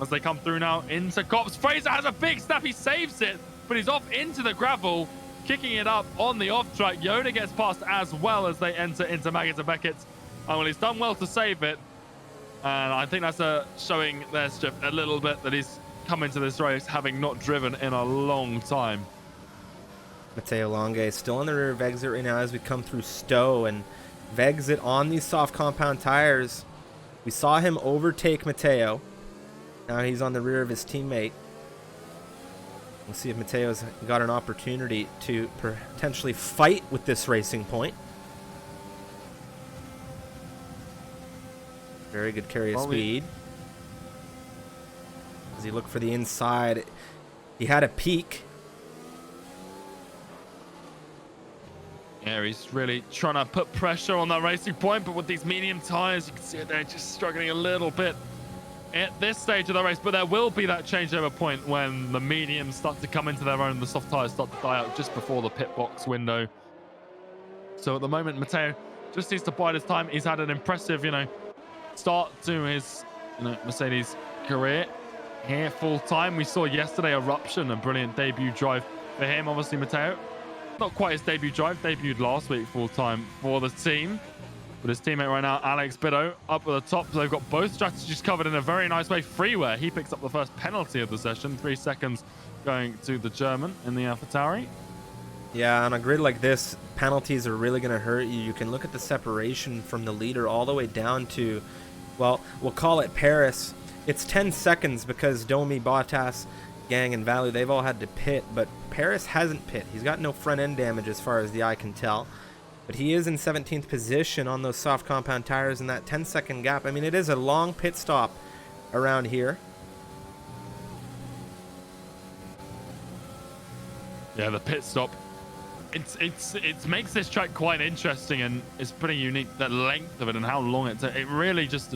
[SPEAKER 2] As they come through now into Cops. Fraser has a big snap. He saves it, but he's off into the gravel, kicking it up on the off track. Yoda gets past as well as they enter into Maggott and Beckett. And well, he's done well to save it. And I think that's showing their strength a little bit, that he's come into this race having not driven in a long time.
[SPEAKER 1] Matteo Longe still on the rear of Exit right now as we come through Stowe, and Vexit on these soft compound tires. We saw him overtake Matteo. Now he's on the rear of his teammate. We'll see if Matteo's got an opportunity to potentially fight with this Racing Point. Very good carry of speed. As he looked for the inside, he had a peak.
[SPEAKER 2] Yeah, he's really trying to put pressure on that Racing Point, but with these medium tires, you can see it, they're just struggling a little bit at this stage of the race. But there will be that changeover point when the mediums start to come into their own and the soft tires start to die out just before the pit box window. So at the moment, Matteo just needs to bide his time. He's had an impressive, start to his, Mercedes career here full time. We saw yesterday Eruption, a brilliant debut drive for him. Obviously, Matteo, not quite his debut drive, debuted last week full time for the team. But his teammate right now, Alex Biddo, up at the top. So they've got both strategies covered in a very nice way. Freeware, he picks up the first penalty of the session. 3 seconds going to the German in the AlphaTauri.
[SPEAKER 1] Yeah, on a grid like this, penalties are really going to hurt you. You can look at the separation from the leader all the way down to, well, we'll call it Paris. It's 10 seconds because Domi, Bottas, Gang, and Valu, they've all had to pit, but Paris hasn't pit. He's got no front end damage as far as the eye can tell. But he is in 17th position on those soft compound tires in that 10-second gap. I mean, it is a long pit stop around here.
[SPEAKER 2] Yeah, the pit stop. It makes this track quite interesting, and it's pretty unique, the length of it and how long it really just...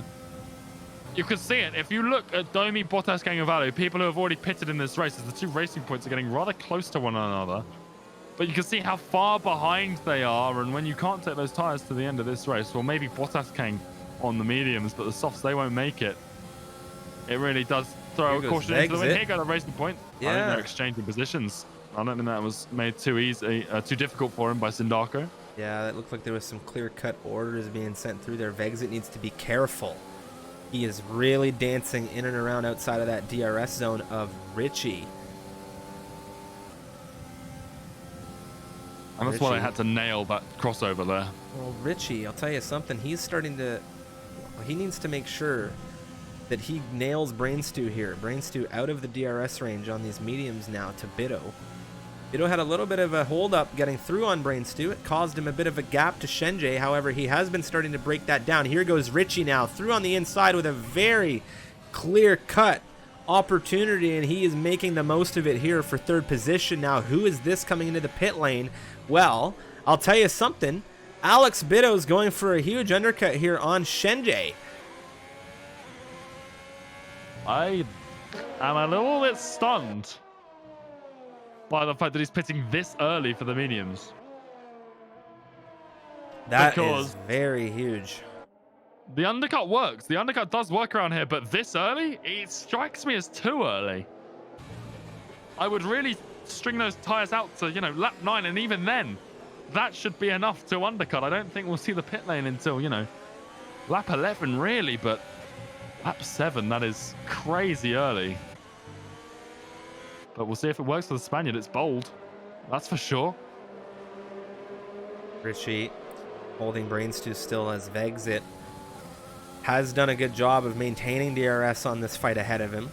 [SPEAKER 2] You can see it. If you look at Domi, Bottas, Gang, and Valu, people who have already pitted in this race, the 2 Racing Points are getting rather close to one another. But you can see how far behind they are, and when you can't take those tires to the end of this race, well, maybe Bottas came on the mediums, but the softs, they won't make it. It really does throw a caution into the wind. Here go the Racing Point. Yeah. I think they're exchanging positions. I don't think that was made too easy, too difficult for him by Sindaco.
[SPEAKER 1] Yeah, that looked like there was some clear-cut orders being sent through there. Vexit needs to be careful. He is really dancing in and around outside of that DRS zone of Richie.
[SPEAKER 2] And that's why I had to nail that crossover there.
[SPEAKER 1] Well, Richie, I'll tell you something. He's starting to... He needs to make sure that he nails Brainstew here. Brainstew out of the DRS range on these mediums now to Biddo. Biddo had a little bit of a hold-up getting through on Brainstew. It caused him a bit of a gap to Shenjay. However, he has been starting to break that down. Here goes Richie now, through on the inside with a very clear-cut opportunity, and he is making the most of it here for 3rd position. Now, who is this coming into the pit lane? Well, I'll tell you something. Alex Biddo is going for a huge undercut here on Shenjay.
[SPEAKER 2] I am a little bit stunned by the fact that he's pitting this early for the mediums.
[SPEAKER 1] That is very huge.
[SPEAKER 2] The undercut works. The undercut does work around here, but this early, it strikes me as too early. I would really string those tires out to, lap 9, and even then, that should be enough to undercut. I don't think we'll see the pit lane until, lap 11 really, but lap 7, that is crazy early. But we'll see if it works for the Spaniard. It's bold, that's for sure.
[SPEAKER 1] Richie holding Brainstew still as Vexit has done a good job of maintaining DRS on this fight ahead of him.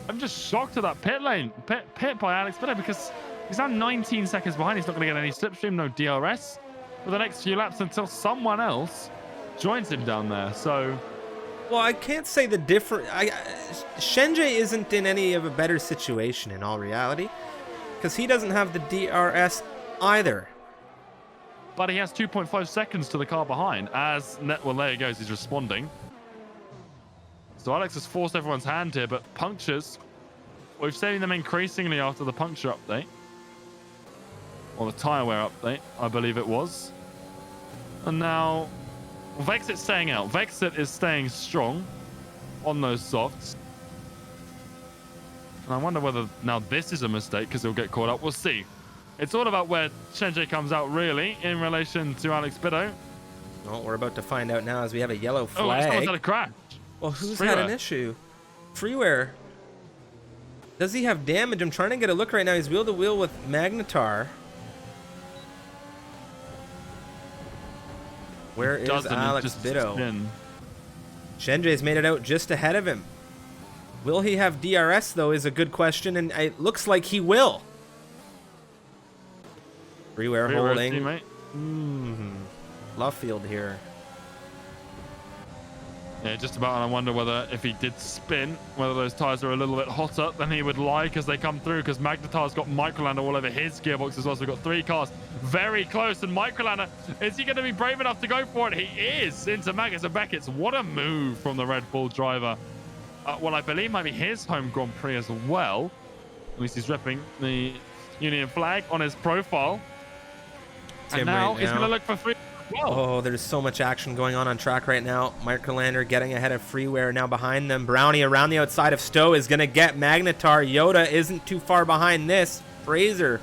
[SPEAKER 2] I'm just shocked at that pit lane. Pit by Alex Bitter, because he's now 19 seconds behind. He's not going to get any slipstream, no DRS for the next few laps until someone else joins him down there. So,
[SPEAKER 1] well, I can't say the different. Shenjie isn't in any of a better situation in all reality, because he doesn't have the DRS either.
[SPEAKER 2] But he has 2.5 seconds to the car behind. Well, there he goes. He's responding. So Alex has forced everyone's hand here, but punctures, we've seen them increasingly after the puncture update. Or the tyre wear update, I believe it was. And now, Vexit's staying out. Vexit is staying strong on those softs. And I wonder whether now this is a mistake, because he'll get caught up. We'll see. It's all about where Shenjie comes out, really, in relation to Alex Bido.
[SPEAKER 1] Well, we're about to find out now as we have a yellow flag.
[SPEAKER 2] Oh, someone's had a crash.
[SPEAKER 1] Well, who's had an issue? Freeware. Does he have damage? I'm trying to get a look right now. He's wheel to wheel with Magnetar. Where is Alex Bido? Shenjie's made it out just ahead of him. Will he have DRS, though, is a good question, and it looks like he will. Freeware holding. Love field here.
[SPEAKER 2] Yeah, just about, and I wonder whether if he did spin, whether those tires are a little bit hotter than he would like as they come through, because Magnetar's got Microlander all over his gearbox as well. So we've got 3 cars very close, and Microlander, is he going to be brave enough to go for it? He is, into Magus and Beckett's. What a move from the Red Bull driver. Well, I believe might be his home Grand Prix as well. At least he's repping the Union flag on his profile. And now he's going to look for 3.
[SPEAKER 1] Oh, there's so much action going on track right now. Microlander getting ahead of Freeware now behind them. Brownie around the outside of Stowe is going to get Magnetar. Yoda isn't too far behind this. Fraser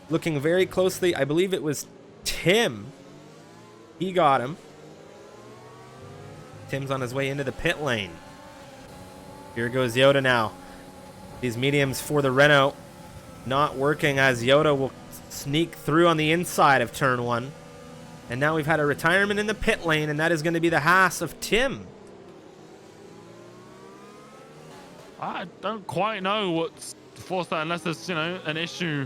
[SPEAKER 1] looking very closely. I believe it was Tim. He got him. Tim's on his way into the pit lane. Here goes Yoda now. These mediums for the Renault not working, as Yoda will sneak through on the inside of turn 1. And now we've had a retirement in the pit lane, and that is going to be the Haas of Tim.
[SPEAKER 2] I don't quite know what's forced that, unless there's, an issue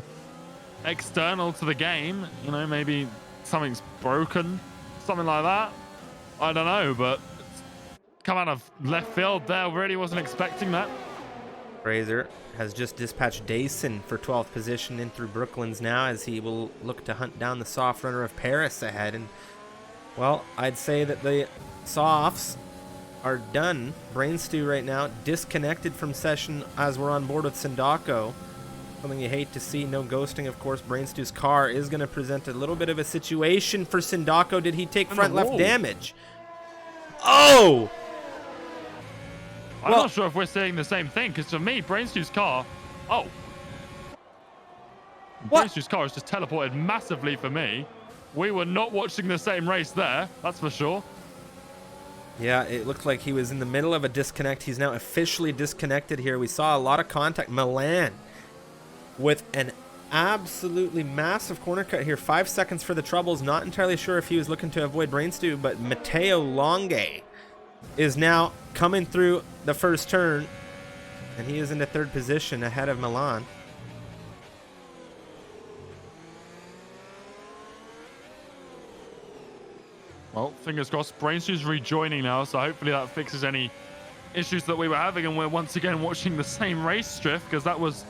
[SPEAKER 2] external to the game. Maybe something's broken, something like that. I don't know, but it's come out of left field there. Really wasn't expecting that.
[SPEAKER 1] Fraser has just dispatched Dayson for 12th position in through Brooklands now, as he will look to hunt down the soft runner of Paris ahead. And, well, I'd say that the softs are done. Brainstew right now disconnected from session as we're on board with Sindako. Something you hate to see. No ghosting, of course. Brainstew's car is going to present a little bit of a situation for Sindako. Did he take front left damage? Oh!
[SPEAKER 2] I'm not sure if we're saying the same thing, because for me, Brainstew's car... Oh. Brainstew's car has just teleported massively for me. We were not watching the same race there, that's for sure.
[SPEAKER 1] Yeah, it looked like he was in the middle of a disconnect. He's now officially disconnected here. We saw a lot of contact. Milan with an absolutely massive corner cut here. 5 seconds for the troubles. Not entirely sure if he was looking to avoid Brainstew, but Matteo Longe is now coming through the first turn, and he is in the 3rd position ahead of Milan.
[SPEAKER 2] Well, fingers crossed. Brainstew's rejoining now, so hopefully that fixes any issues that we were having, and we're once again watching the same race drift, because that was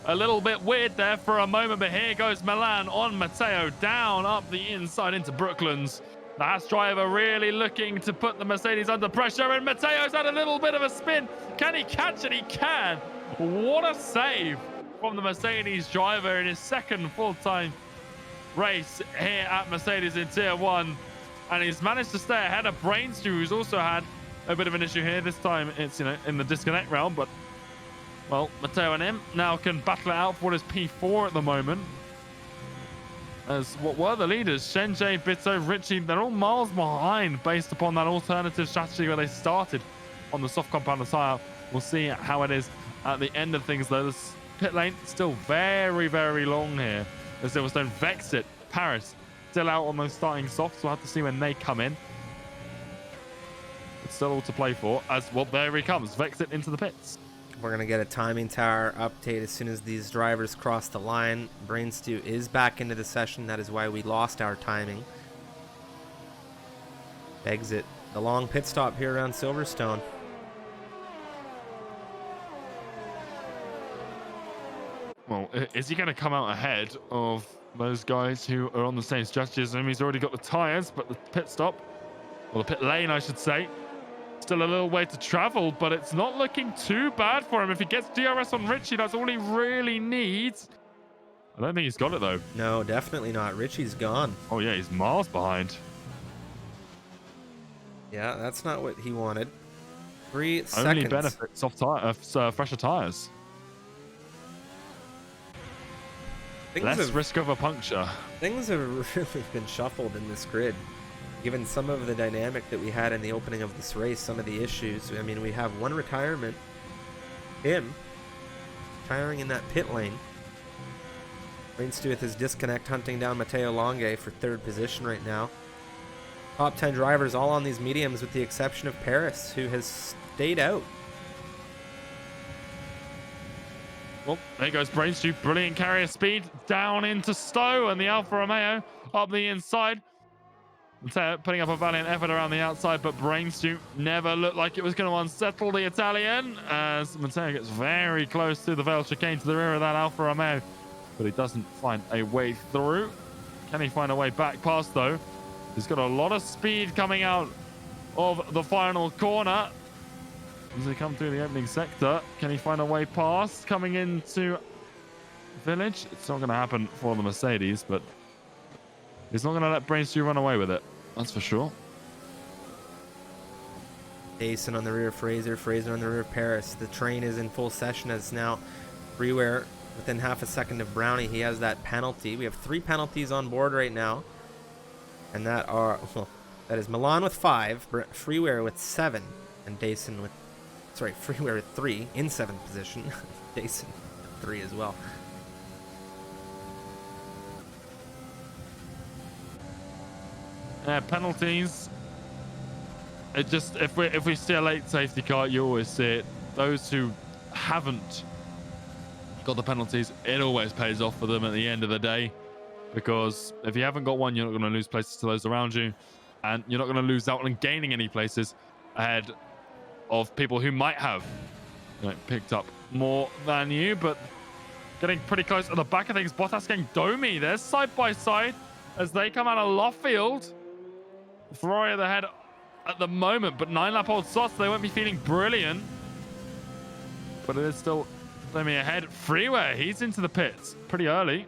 [SPEAKER 2] a little bit weird there for a moment. But here goes Milan on Matteo, down up the inside into Brooklands. The Haas driver really looking to put the Mercedes under pressure, and Matteo's had a little bit of a spin. Can he catch it? He can. What a save from the Mercedes driver in his 2nd full-time race here at Mercedes in Tier 1. And he's managed to stay ahead of Brainstew, who's also had a bit of an issue here. This time it's, in the disconnect round, but, well, Matteo and him now can battle it out for what is P4 at the moment. As what were the leaders, Shenjay, Bitto, Richie, they're all miles behind based upon that alternative strategy where they started on the soft compound tire. We'll see how it is at the end of things, though. This pit lane still very, very long here. As Silverstone, Vexit, Paris still out on those starting softs. We'll have to see when they come in. It's still all to play for. As well, there he comes, Vexit into the pits.
[SPEAKER 1] We're going to get a timing tower update as soon as these drivers cross the line. Brainstew is back into the session. That is why we lost our timing. Exit the long pit stop here around Silverstone.
[SPEAKER 2] Well, is he going to come out ahead of those guys who are on the same strategy as him? He's already got the tyres, but the pit stop, or the pit lane, I should say, still a little way to travel, but it's not looking too bad for him. If he gets DRS on Richie, that's all he really needs. I don't think he's got it, though.
[SPEAKER 1] No, definitely not. Richie's gone.
[SPEAKER 2] Oh, yeah, he's miles behind.
[SPEAKER 1] Yeah, that's not what he wanted. 3 seconds.
[SPEAKER 2] Only benefits of fresher tyres. Less risk of a puncture.
[SPEAKER 1] Things have really been shuffled in this grid. Given some of the dynamic that we had in the opening of this race, some of the issues. I mean, we have one retirement. Him retiring in that pit lane. Brainstew with his disconnect hunting down Matteo Longe for 3rd position right now. Top 10 drivers all on these mediums with the exception of Paris, who has stayed out.
[SPEAKER 2] Well, there goes Brainstew. Brilliant carrier speed down into Stowe, and the Alfa Romeo up the inside. Matteo putting up a valiant effort around the outside, but Brainstew never looked like it was going to unsettle the Italian as Matteo gets very close to the Vale chicane to the rear of that Alfa Romeo, but he doesn't find a way through. Can he find a way back past, though? He's got a lot of speed coming out of the final corner. As they come through the opening sector, can he find a way past coming into Village? It's not going to happen for the Mercedes, but he's not going to let Brainstew run away with it. That's for sure.
[SPEAKER 1] Jason on the rear of Fraser, Fraser on the rear of Paris. The train is in full session as now Freeware within half a second of Brownie. He has that penalty. We have 3 penalties on board right now. And that is Milan with 5, Freeware with 7, and Dason with, Freeware with 3 in 7th position. Dason 3 as well.
[SPEAKER 2] Penalties. It just if we see a late safety car, you always see it. Those who haven't got the penalties, it always pays off for them at the end of the day. Because if you haven't got one, you're not going to lose places to those around you, and you're not going to lose out on gaining any places ahead of people who might have picked up more than you. But getting pretty close at the back of things, Bottas getting Domi. They're side by side as they come out of Luffield. Ferrari at the head at the moment, but 9-lap-old slots, they won't be feeling brilliant. But it is still Domi ahead. Freeware, he's into the pits pretty early.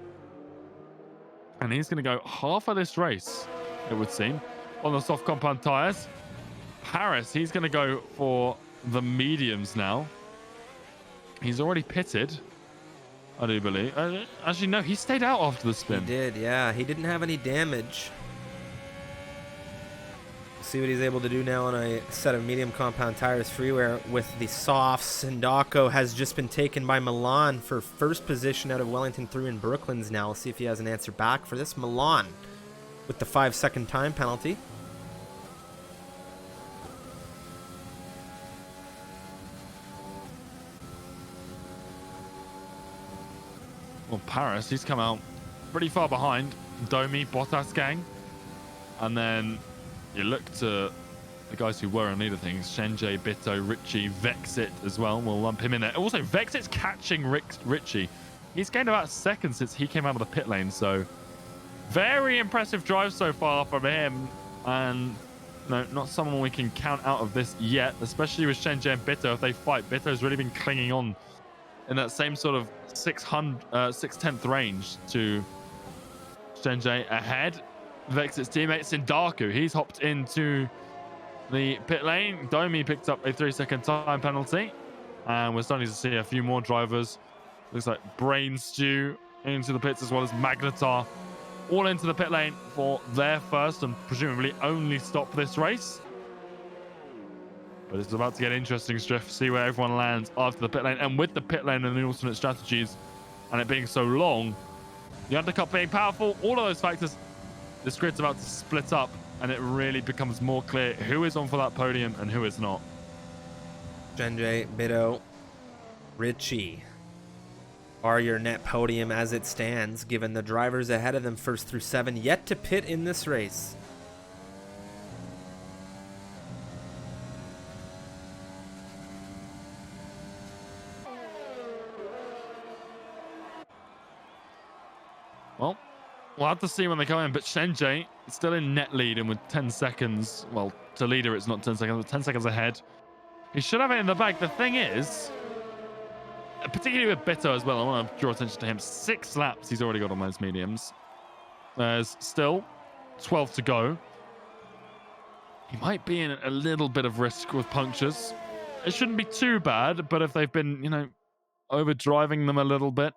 [SPEAKER 2] And he's going to go half of this race, it would seem, on the soft compound tyres. Paris, he's going to go for the mediums now. He's already pitted, I do believe. Actually, no, he stayed out after the spin.
[SPEAKER 1] He did, yeah. He didn't have any damage. See what he's able to do now on a set of medium compound tires. Freeware with the softs. Sindako has just been taken by Milan for 1st position out of Wellington through in Brooklands now. We'll see if he has an answer back for this. Milan with the 5-second time penalty.
[SPEAKER 2] Well, Paris, he's come out pretty far behind. Domi, Bottas gang. And then you look to the guys who were in lead of things. Shenjay, Bitto, Richie, Vexit as well. We'll lump him in there. Also, Vexit's catching Richie. He's gained about a second since he came out of the pit lane. So, very impressive drive so far from him. And no, not someone we can count out of this yet, especially with Shenjay and Bitto. If they fight, Bitto's really been clinging on in that same sort of 6/10th range to Shenjay ahead. Vexit's teammate Sindaku, he's hopped into the pit lane. Domi picked up a 3-second time penalty, and we're starting to see a few more drivers. Looks like Brain Stew into the pits, as well as Magnetar, all into the pit lane for their first and presumably only stop this race. But it's about to get interesting, Striff. See where everyone lands after the pit lane. And with the pit lane and the alternate strategies and it being so long, the undercut being powerful, all of those factors, this grid's about to split up and it really becomes more clear who is on for that podium and who is not.
[SPEAKER 1] Shenjay, Bido, Richie are your net podium as it stands, given the drivers ahead of them first through 7 yet to pit in this race.
[SPEAKER 2] Well, we'll have to see when they come in, but Shenjay is still in net lead and with 10 seconds. Well, to leader, it's not 10 seconds, but 10 seconds ahead. He should have it in the bag. The thing is, particularly with Bito as well, I want to draw attention to him. 6 laps he's already got on those mediums. There's still 12 to go. He might be in a little bit of risk with punctures. It shouldn't be too bad, but if they've been, you know, overdriving them a little bit,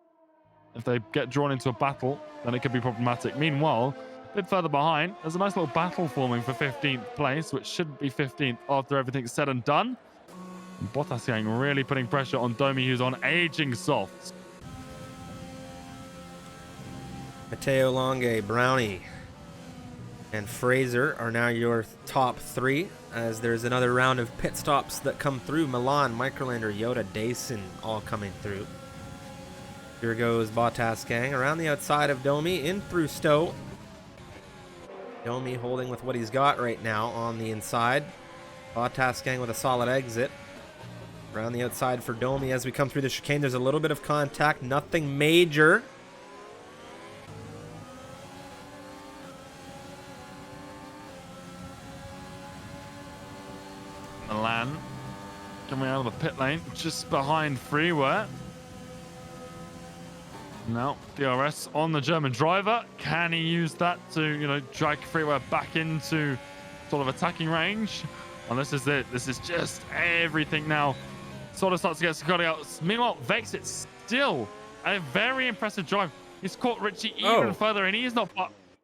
[SPEAKER 2] if they get drawn into a battle, then it could be problematic. Meanwhile, a bit further behind, there's a nice little battle forming for 15th place, which shouldn't be 15th after everything's said and done. And Bottas gang really putting pressure on Domi, who's on aging softs.
[SPEAKER 1] Matteo Longe, Brownie, and Fraser are now your top 3, as there's another round of pit stops that come through. Milan, Microlander, Yoda, Dason all coming through. Here goes Bottas gang around the outside of Domi, in through Stowe. Domi holding with what he's got right now on the inside. Bottas gang with a solid exit. Around the outside for Domi as we come through the chicane. There's a little bit of contact, nothing major.
[SPEAKER 2] Milan coming out of the pit lane, just behind Freeware. Now, DRS on the German driver. Can he use that to, you know, drag Freeware back into sort of attacking range? And this is it. This is just everything now. Sort of starts to get Scotty out. Meanwhile, Vex, it's still a very impressive drive. He's caught Richie even further, and he is not...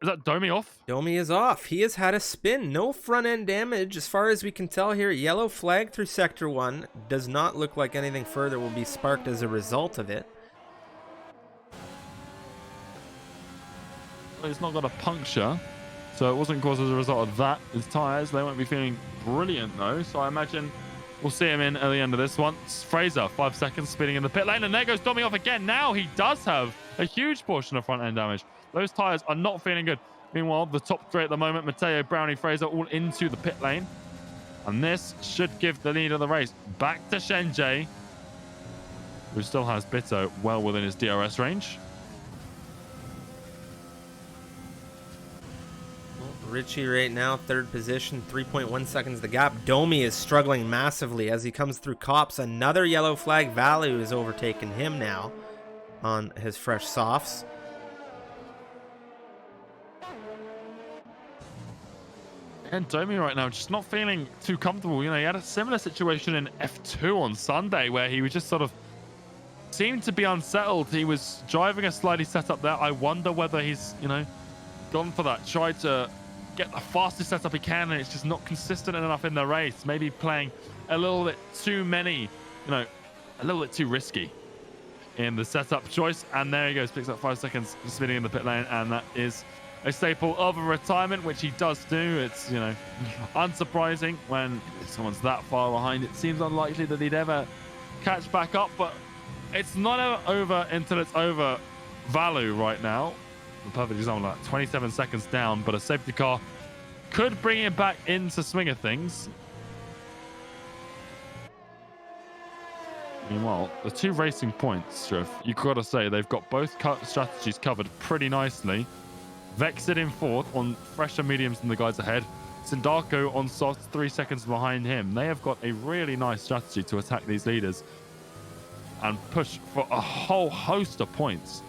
[SPEAKER 2] Is that Domi off?
[SPEAKER 1] Domi is off. He has had a spin. No front end damage as far as we can tell here. Yellow flag through Sector 1. Does not look like anything further will be sparked as a result of it.
[SPEAKER 2] He's not got a puncture, so it wasn't caused as a result of that. His tyres, they won't be feeling brilliant though, so I imagine we'll see him in at the end of this one. Fraser, 5 seconds, spinning in the pit lane, and there goes Domi off again. Now he does have a huge portion of front end damage. Those tyres are not feeling good. Meanwhile, the top 3 at the moment, Matteo, Brownie, Fraser, all into the pit lane, and this should give the lead of the race back to Shenjay, who still has Bito well within his DRS range.
[SPEAKER 1] Richie right now, 3rd position, 3.1 seconds the gap. Domi is struggling massively as he comes through cops. Another yellow flag. Value is overtaken him now on his fresh softs.
[SPEAKER 2] And Domi right now just not feeling too comfortable. You know, he had a similar situation in F2 on Sunday where he was just sort of seemed to be unsettled. He was driving a slightly setup there. I wonder whether he's, you know, gone for that, tried to get the fastest setup he can, and it's just not consistent enough in the race. Maybe playing a little bit too many, you know, a little bit too risky in the setup choice. And there he goes, picks up 5 seconds spinning in the pit lane, and that is a staple of a retirement, which he does do. It's, you know, unsurprising when someone's that far behind. It seems unlikely that he'd ever catch back up, but it's not ever over until it's over. Value right now, the perfect example, like 27 seconds down, but a safety car could bring him back into swing of things. Meanwhile, the 2 racing points, Striff, you've got to say they've got both strategies covered pretty nicely. Vexed in 4th on fresher mediums than the guys ahead. Sindarko on soft, 3 seconds behind him. They have got a really nice strategy to attack these leaders and push for a whole host of points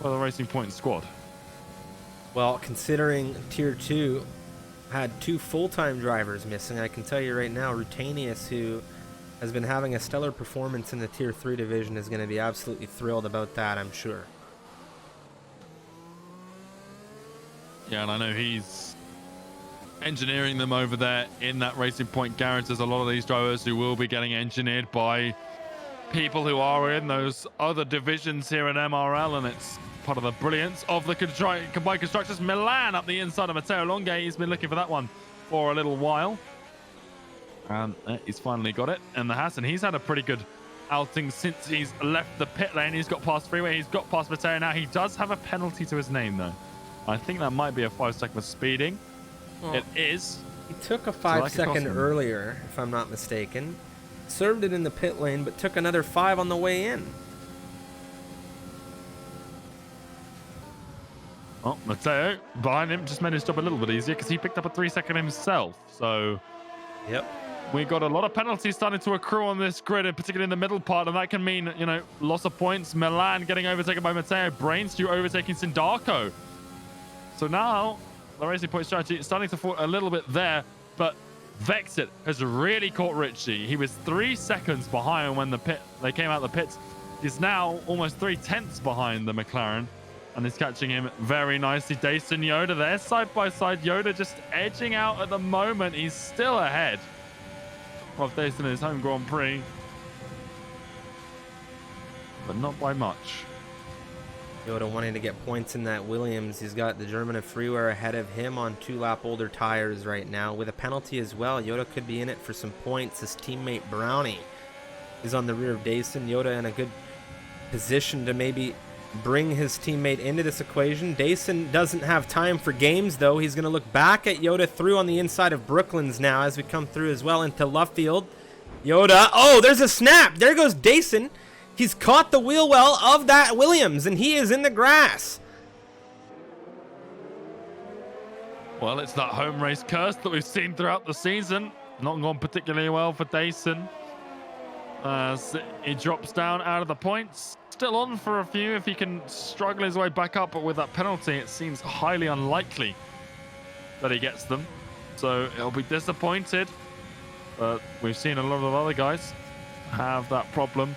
[SPEAKER 2] for the Racing Point squad.
[SPEAKER 1] Well, considering Tier 2 had 2 full-time drivers missing. I can tell you right now, Rutanius, who has been having a stellar performance in the Tier 3 division, is going to be absolutely thrilled about that, I'm sure.
[SPEAKER 2] Yeah, and I know he's engineering them over there in that Racing Point garage. There's a lot of these drivers who will be getting engineered by people who are in those other divisions here in MRL, and it's part of the brilliance of the combined constructors. Milan up the inside of Matteo Longe. He's been looking for that one for a little while, and he's finally got it. And the Hassan, he's had a pretty good outing since he's left the pit lane. He's got past freeway, he's got past Matteo. Now he does have a penalty to his name though. I think that might be a 5-second speeding. Well, it is.
[SPEAKER 1] He took a 5-second earlier, if I'm not mistaken. Served it in the pit lane, but took another 5 on the way in.
[SPEAKER 2] Oh, Matteo behind him just made his job a little bit easier because he picked up a 3-second himself. So,
[SPEAKER 1] yep,
[SPEAKER 2] we got a lot of penalties starting to accrue on this grid, and particularly in the middle part, and that can mean, you know, loss of points. Milan getting overtaken by Matteo. Brainstew overtaking Sindarko. So now the Racing Point strategy is starting to fall a little bit there, but Vexit has really caught Richie. He was 3 seconds behind when they came out the pits. He's now almost 3/10 behind the McLaren, and is catching him very nicely. Dason Yoda there, side by side. Yoda just edging out at the moment. He's still ahead of Dason in his home Grand Prix, but not by much.
[SPEAKER 1] Yoda wanting to get points in that Williams. He's got the German of Freeware ahead of him on 2-lap older tires right now. With a penalty as well, Yoda could be in it for some points. His teammate Brownie is on the rear of Dason. Yoda in a good position to maybe bring his teammate into this equation. Dason doesn't have time for games, though. He's going to look back at Yoda through on the inside of Brooklands now as we come through as well into Luffield. Yoda, oh, there's a snap. There goes Dason. He's caught the wheel well of that Williams, and he is in the grass.
[SPEAKER 2] Well, it's that home race curse that we've seen throughout the season. Not gone particularly well for Dason. As he drops down out of the points. Still on for a few if he can struggle his way back up, but with that penalty, it seems highly unlikely that he gets them. So he'll be disappointed. But we've seen a lot of other guys have that problem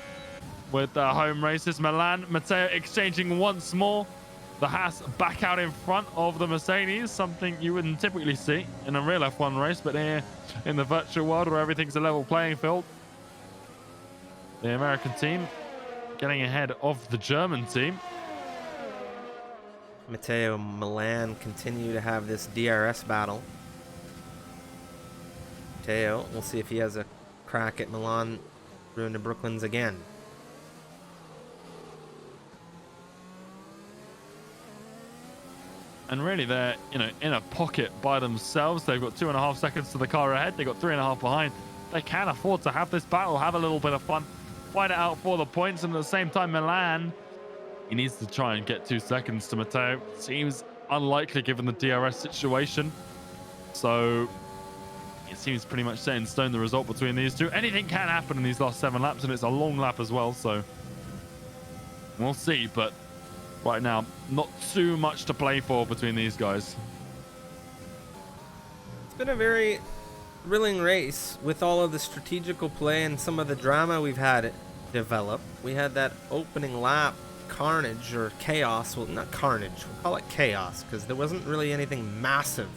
[SPEAKER 2] with their home races. Milan, Matteo exchanging once more. The Haas back out in front of the Mercedes, something you wouldn't typically see in a real F1 race, but here in the virtual world where everything's a level playing field, the American team getting ahead of the German team.
[SPEAKER 1] Matteo and Milan continue to have this DRS battle. Matteo, we'll see if he has a crack at Milan through into Brooklands again.
[SPEAKER 2] And really, they're, you know, in a pocket by themselves. They've got 2.5 seconds to the car ahead. They've got 3.5 behind. They can afford to have this battle, have a little bit of fun, fight it out for the points. And at the same time, Milan, he needs to try and get 2 seconds to Matteo. Seems unlikely given the DRS situation. So it seems pretty much set in stone, the result between these two. Anything can happen in these last 7 laps, and it's a long lap as well. So we'll see. But right now, not too much to play for between these guys.
[SPEAKER 1] It's been a very thrilling race with all of the strategical play and some of the drama we've had develop. We had that opening lap carnage or chaos. Well, not carnage. We'll call it chaos because there wasn't really anything massive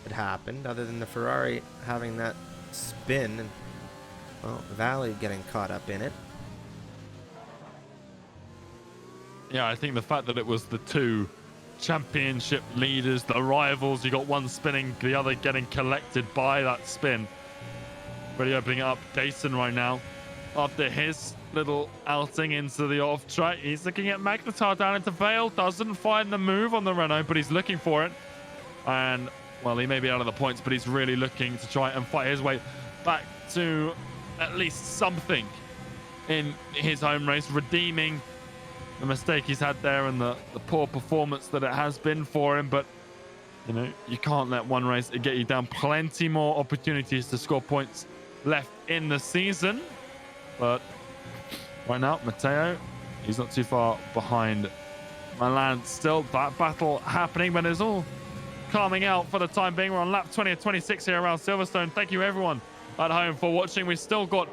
[SPEAKER 1] that happened other than the Ferrari having that spin and, well, Valley getting caught up in it.
[SPEAKER 2] Yeah, I think the fact that it was the two championship leaders, the rivals, you got one spinning, the other getting collected by that spin. Really opening up Dason right now. After his little outing into the off-track, he's looking at Magnetar down into Vale. Doesn't find the move on the Renault, but he's looking for it. And, well, he may be out of the points, but he's really looking to try and fight his way back to at least something in his home race, redeeming the mistake he's had there and the poor performance that it has been for him. But, you know, you can't let one race get you down. Plenty more opportunities to score points left in the season. But right now, Matteo, he's not too far behind Milan. Still that battle happening, but it's all calming out for the time being. We're on lap 20 of 26 here around Silverstone. Thank you everyone at home for watching. We've still got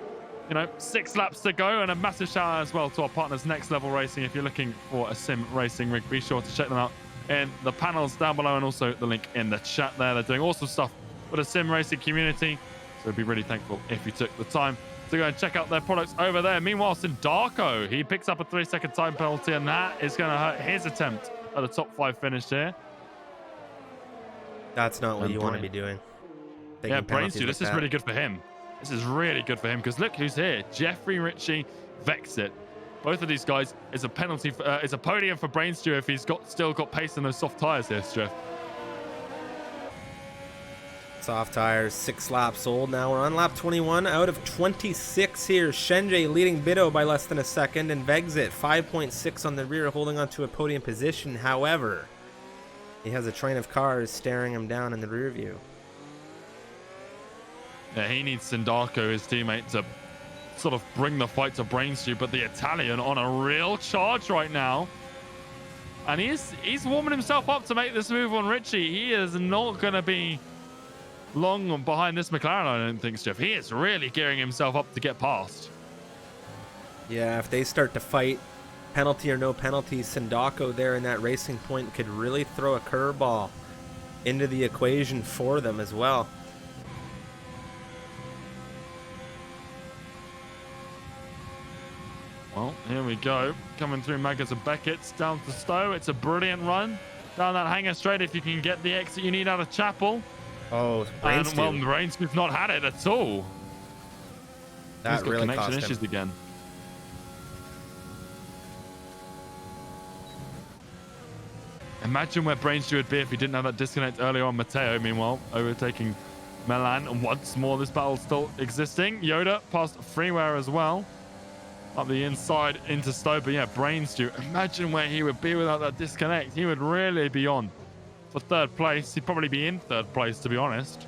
[SPEAKER 2] 6 laps to go, and a massive shout out as well to our partners Next Level Racing. If you're looking for a sim racing rig, be sure to check them out in the panels down below, and also the link in the chat there. They're doing awesome stuff for the sim racing community, so we'd be really thankful if you took the time to go and check out their products over there. Meanwhile, Sindarko, he picks up a 3-second time penalty, and that is going to hurt his attempt at the top 5 finish here.
[SPEAKER 1] That's not what you want to be doing.
[SPEAKER 2] Yeah, Brainstew, this is really good for him. This is really good for him, because look who's here. Jeffrey Ritchie, Vexit. Both of these guys is a penalty. It's a podium for Brainstew if he's still got pace in those soft tires here, Jeff.
[SPEAKER 1] Soft tires, 6 laps old. Now we're on lap 21 out of 26 here. Shenjay leading Bido by less than a second, and Vexit 5.6 on the rear, holding on to a podium position. However, he has a train of cars staring him down in the rear view.
[SPEAKER 2] Yeah, he needs Sindarko, his teammate, to sort of bring the fight to Brainstew, but the Italian on a real charge right now. And he's warming himself up to make this move on Ritchie. He is not going to be long behind this McLaren, I don't think, Jeff. He is really gearing himself up to get past.
[SPEAKER 1] Yeah, if they start to fight, penalty or no penalty, Sindarko there in that racing point could really throw a curveball into the equation for them as well.
[SPEAKER 2] Well, here we go. Coming through Maggers and Beckett's down to Stowe. It's a brilliant run down that hangar straight if you can get the exit you need out of Chapel.
[SPEAKER 1] Oh,
[SPEAKER 2] and well, Brainstew's not had it at all.
[SPEAKER 1] That
[SPEAKER 2] He's got
[SPEAKER 1] really
[SPEAKER 2] connection
[SPEAKER 1] cost
[SPEAKER 2] issues
[SPEAKER 1] him.
[SPEAKER 2] again. Imagine where Brainstew would be if he didn't have that disconnect earlier on. Matteo, meanwhile, overtaking Milan. And once more, this battle still existing. Yoda past Freeware as well. Up the inside into Stowe. But yeah, Brainstew, imagine where he would be without that disconnect. He would really be on for 3rd place. He'd probably be in 3rd place, to be honest.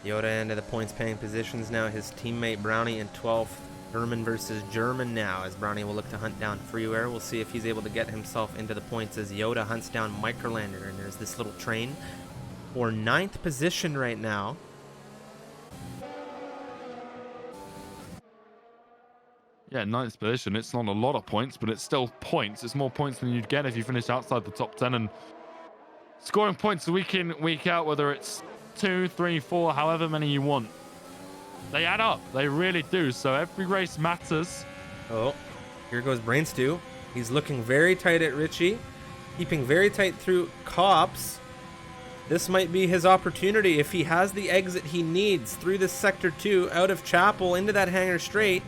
[SPEAKER 1] Yoda into the points paying positions now. His teammate Brownie in 12th. German versus German now, as Brownie will look to hunt down Freeware. We'll see if he's able to get himself into the points as Yoda hunts down Microlander. And there's this little train for 9th position right now.
[SPEAKER 2] Yeah, 9th position. It's not a lot of points, but it's still points. It's more points than you'd get if you finish outside the top 10. And scoring points week in, week out, whether it's 2, 3, 4, however many you want, they add up. They really do. So every race matters.
[SPEAKER 1] Oh, here goes Brainstew. He's looking very tight at Ritchie, keeping very tight through Cops. This might be his opportunity if he has the exit he needs through this sector 2, out of Chapel into that hangar straight.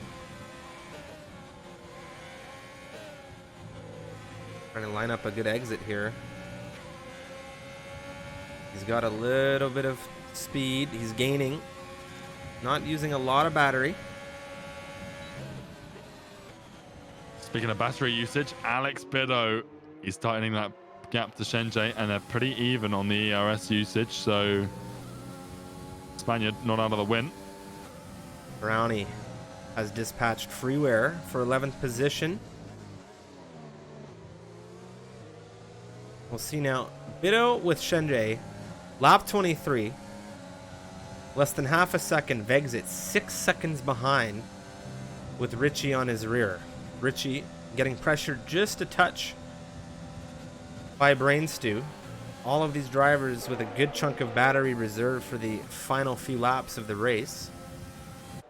[SPEAKER 1] Trying to line up a good exit here. He's got a little bit of speed. He's gaining. Not using a lot of battery.
[SPEAKER 2] Speaking of battery usage, Alex Bido is tightening that gap to Shenjay, and they're pretty even on the ERS usage, so Spaniard not out of the win.
[SPEAKER 1] Brownie has dispatched Freeware for 11th position. We'll see now. Bido with Shenjay, lap 23. Less than half a second. Vexit 6 seconds behind with Ritchie on his rear. Ritchie getting pressured just a touch by Brainstew. All of these drivers with a good chunk of battery reserved for the final few laps of the race.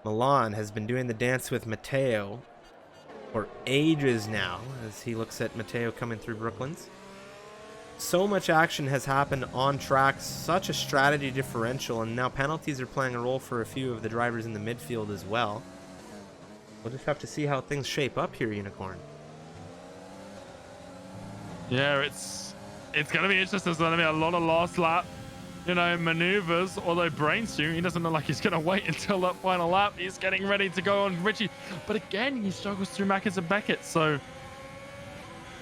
[SPEAKER 1] Milan has been doing the dance with Matteo for ages now as he looks at Matteo coming through Brooklands. So much action has happened on track, such a strategy differential, and now penalties are playing a role for a few of the drivers in the midfield as well. We'll just have to see how things shape up here, Unicorn.
[SPEAKER 2] Yeah, it's going to be interesting. There's going to be a lot of last lap, maneuvers, although Brainstew, he doesn't look like he's going to wait until that final lap. He's getting ready to go on Ritchie. But again, he struggles through Mackers and Beckett, so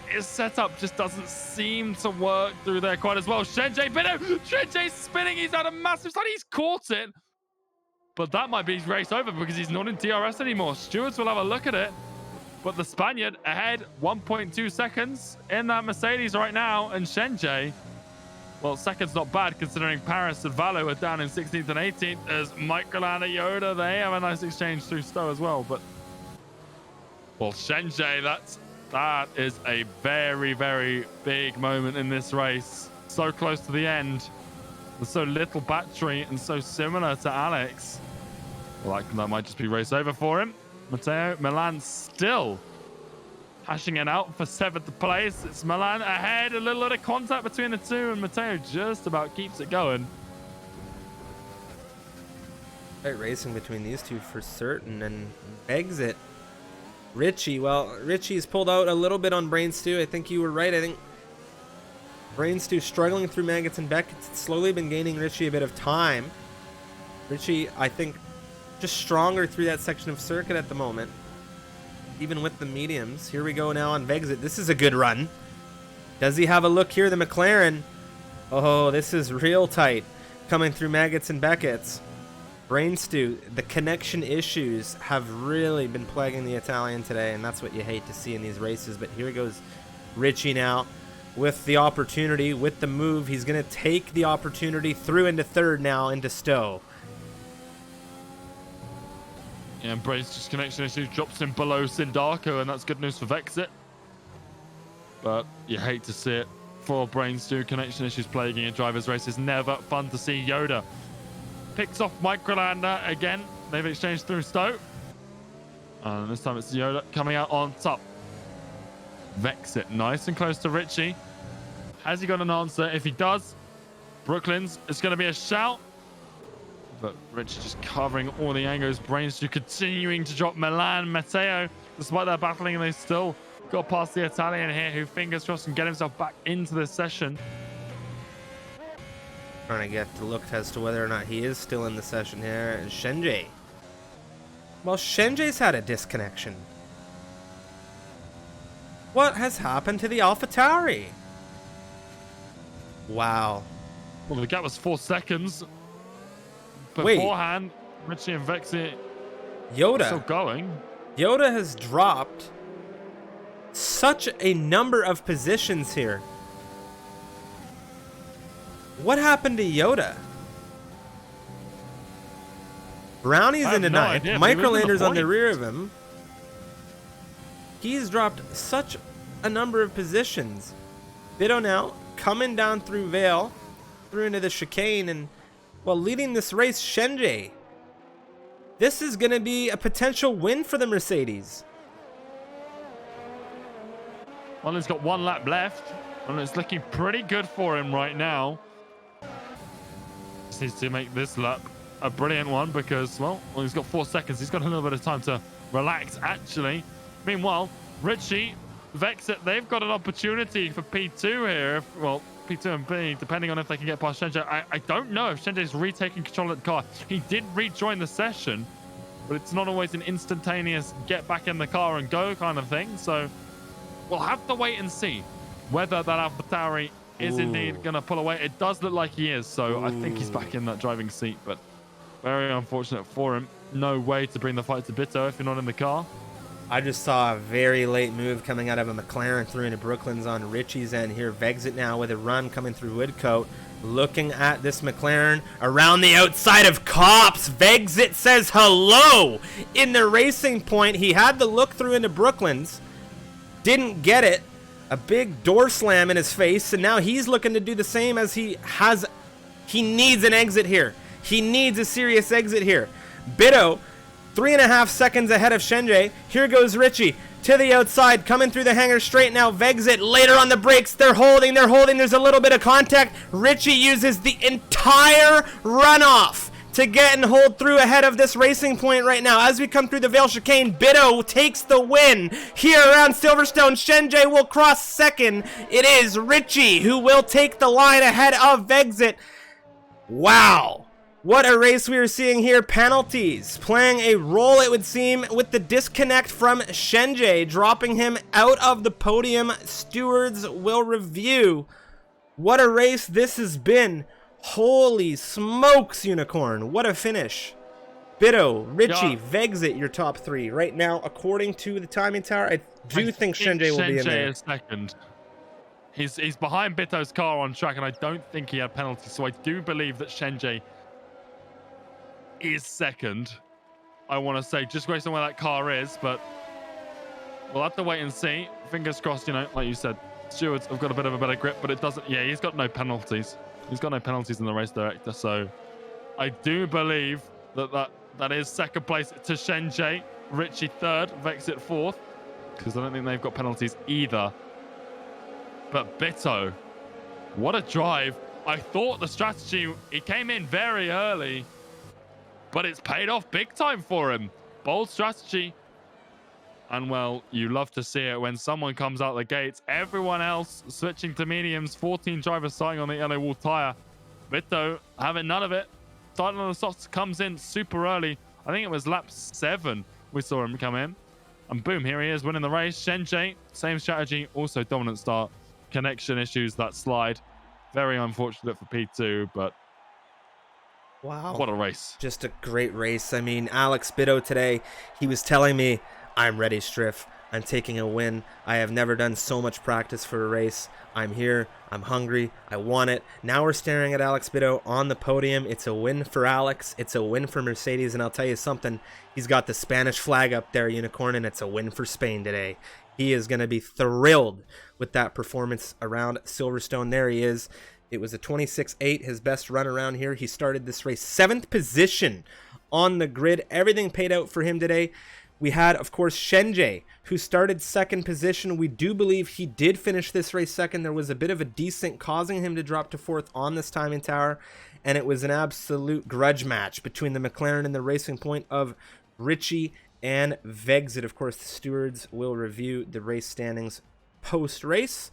[SPEAKER 2] his setup just doesn't seem to work through there quite as well. Shenjay Bido, Shenjay's spinning. He's had a massive start. He's caught it. But that might be his race over because he's not in DRS anymore. Stewards will have a look at it. But the Spaniard ahead 1.2 seconds in that Mercedes right now. And Shenjay, Well, second's not bad considering Paris and Valo are down in 16th and 18th. As Microland and Yoda, they have a nice exchange through Stowe as well. But, well, Shenjie, that is a very, very big moment in this race. So close to the end. With so little battery and so similar to Alex. Well, that might just be race over for him. Matteo Milan still hashing it out for 7th place. It's Milan ahead. A little bit of contact between the two, and Matteo just about keeps it going.
[SPEAKER 1] Right, racing between these two for certain, and exit. Richie, well, Richie's pulled out a little bit on Brainstew. I think you were right. I think Brainstew struggling through Maggots and Beckett's slowly been gaining Richie a bit of time. Richie, I think, just stronger through that section of circuit at the moment. Even with the mediums. Here we go now on Vexit. This is a good run. Does he have a look here? The McLaren. Oh, this is real tight. Coming through Maggots and Beckett's. Brainstew, the connection issues have really been plaguing the Italian today, and that's what you hate to see in these races. But here goes Richie now with the opportunity, with the move. He's going to take the opportunity through into third now into Stowe.
[SPEAKER 2] Yeah, and Brain's just connection issue drops him below Sindarko, and that's good news for Vexit. But you hate to see it for Brainstew. Connection issues plaguing a driver's race is never fun to see. Yoda picks off Microlander again. They've exchanged through Stowe. And this time it's Yoda coming out on top. Vexit nice and close to Richie. Has he got an answer? If he does, Brooklyn's, it's going to be a shout. But Richie just covering all the angles. Brainstew continuing to drop Milan. Matteo, despite their battling, they still got past the Italian here, who fingers crossed can get himself back into this session.
[SPEAKER 1] Trying to get the look as to whether or not he is still in the session here. And Shenjie. Well, Shenjie's had a disconnection. What has happened to the AlphaTauri? Wow.
[SPEAKER 2] Well, the gap was 4 seconds.
[SPEAKER 1] Wait.
[SPEAKER 2] Beforehand, Richie and Vexit
[SPEAKER 1] Yoda.
[SPEAKER 2] still going.
[SPEAKER 1] Yoda has dropped such a number of positions here. What happened to Yoda? Brownie's into ninth. Microlander's on the rear of him. He's dropped such a number of positions. Bido now coming down through Vale, through into the chicane, and well, leading this race, Shenjie. This is going to be a potential win for the Mercedes.
[SPEAKER 2] Well, he's got 1 lap left, and it's looking pretty good for him right now. Just needs to make this lap a brilliant one because, well, he's got 4 seconds. He's got a little bit of time to relax, actually. Meanwhile, Richie, Vexit, they've got an opportunity for P2 here. Well, P2 and B, depending on if they can get past Shenjie. I don't know if Shenjie's retaking control of the car. He did rejoin the session, but it's not always an instantaneous get back in the car and go kind of thing. So we'll have to wait and see whether that AlphaTauri is indeed going to pull away. It does look like he is, so I think he's back in that driving seat, but very unfortunate for him. No way to bring the fight to Bito if you're not in the car.
[SPEAKER 1] I just saw a very late move coming out of a McLaren through into Brooklyn's on Richie's end here. Vexit now with a run coming through Woodcote. Looking at this McLaren around the outside of Cops. Vexit says hello in the racing point. He had the look through into Brooklyn's. Didn't get it. A big door slam in his face, and now he's looking to do the same as he has. He needs an exit here. He needs a serious exit here. Bito, 3.5 seconds ahead of Shenjie. Here goes Richie to the outside, coming through the hanger straight now. Vexit later on the brakes. They're holding. There's a little bit of contact. Richie uses the entire runoff to get and hold through ahead of this racing point right now. As we come through the Vale chicane, Bito takes the win here around Silverstone. Shenjie will cross second. It is Richie who will take the line ahead of Vexit. Wow. What a race we are seeing here. Penalties playing a role, it would seem, with the disconnect from Shenjie, dropping him out of the podium. Stewards will review. What a race this has been. Holy smokes, Unicorn. What a finish. Bito, Richie, Vexit, your top 3. Right now, according to the timing tower, I think Shenjie will be in there.
[SPEAKER 2] Is second. He's behind Bito's car on track, and I don't think he had penalties. So I do believe that Shenjie is second. I want to say, just based on where that car is, but we'll have to wait and see. Fingers crossed, you know, like you said, stewards have got a bit of a better grip, but it doesn't. Yeah, he's got no penalties. He's got no penalties in the race director. So I do believe that is second place to Shenjie. Richie third, Vexit fourth, because I don't think they've got penalties either. But Bito, what a drive. I thought the strategy, he came in very early, but it's paid off big time for him. Bold strategy. And well, you love to see it when someone comes out the gates. Everyone else switching to mediums. 14 drivers starting on the yellow wall tire. Bito having none of it. Starting on the softs, comes in super early. I think it was lap 7 we saw him come in. And boom, here he is winning the race. Shenjie, same strategy, also dominant start. Connection issues, that slide. Very unfortunate for P2, but
[SPEAKER 1] wow,
[SPEAKER 2] what a race.
[SPEAKER 1] Just a great race. I mean, Alex Bito today, he was telling me, I'm ready, Striff. I'm taking a win. I have never done so much practice for a race. I'm here. I'm hungry. I want it. Now we're staring at Alex Bito on the podium. It's a win for Alex. It's a win for Mercedes. And I'll tell you something. He's got the Spanish flag up there, Unicorn, and it's a win for Spain today. He is going to be thrilled with that performance around Silverstone. There he is. It was a 26.8, his best run around here. He started this race 7th position on the grid. Everything paid out for him today. We had, of course, Shenjie, who started 2nd position. We do believe he did finish this race 2nd. There was a bit of a desync causing him to drop to 4th on this timing tower, and it was an absolute grudge match between the McLaren and the Racing Point of Richie and Vexit. Of course, the stewards will review the race standings post-race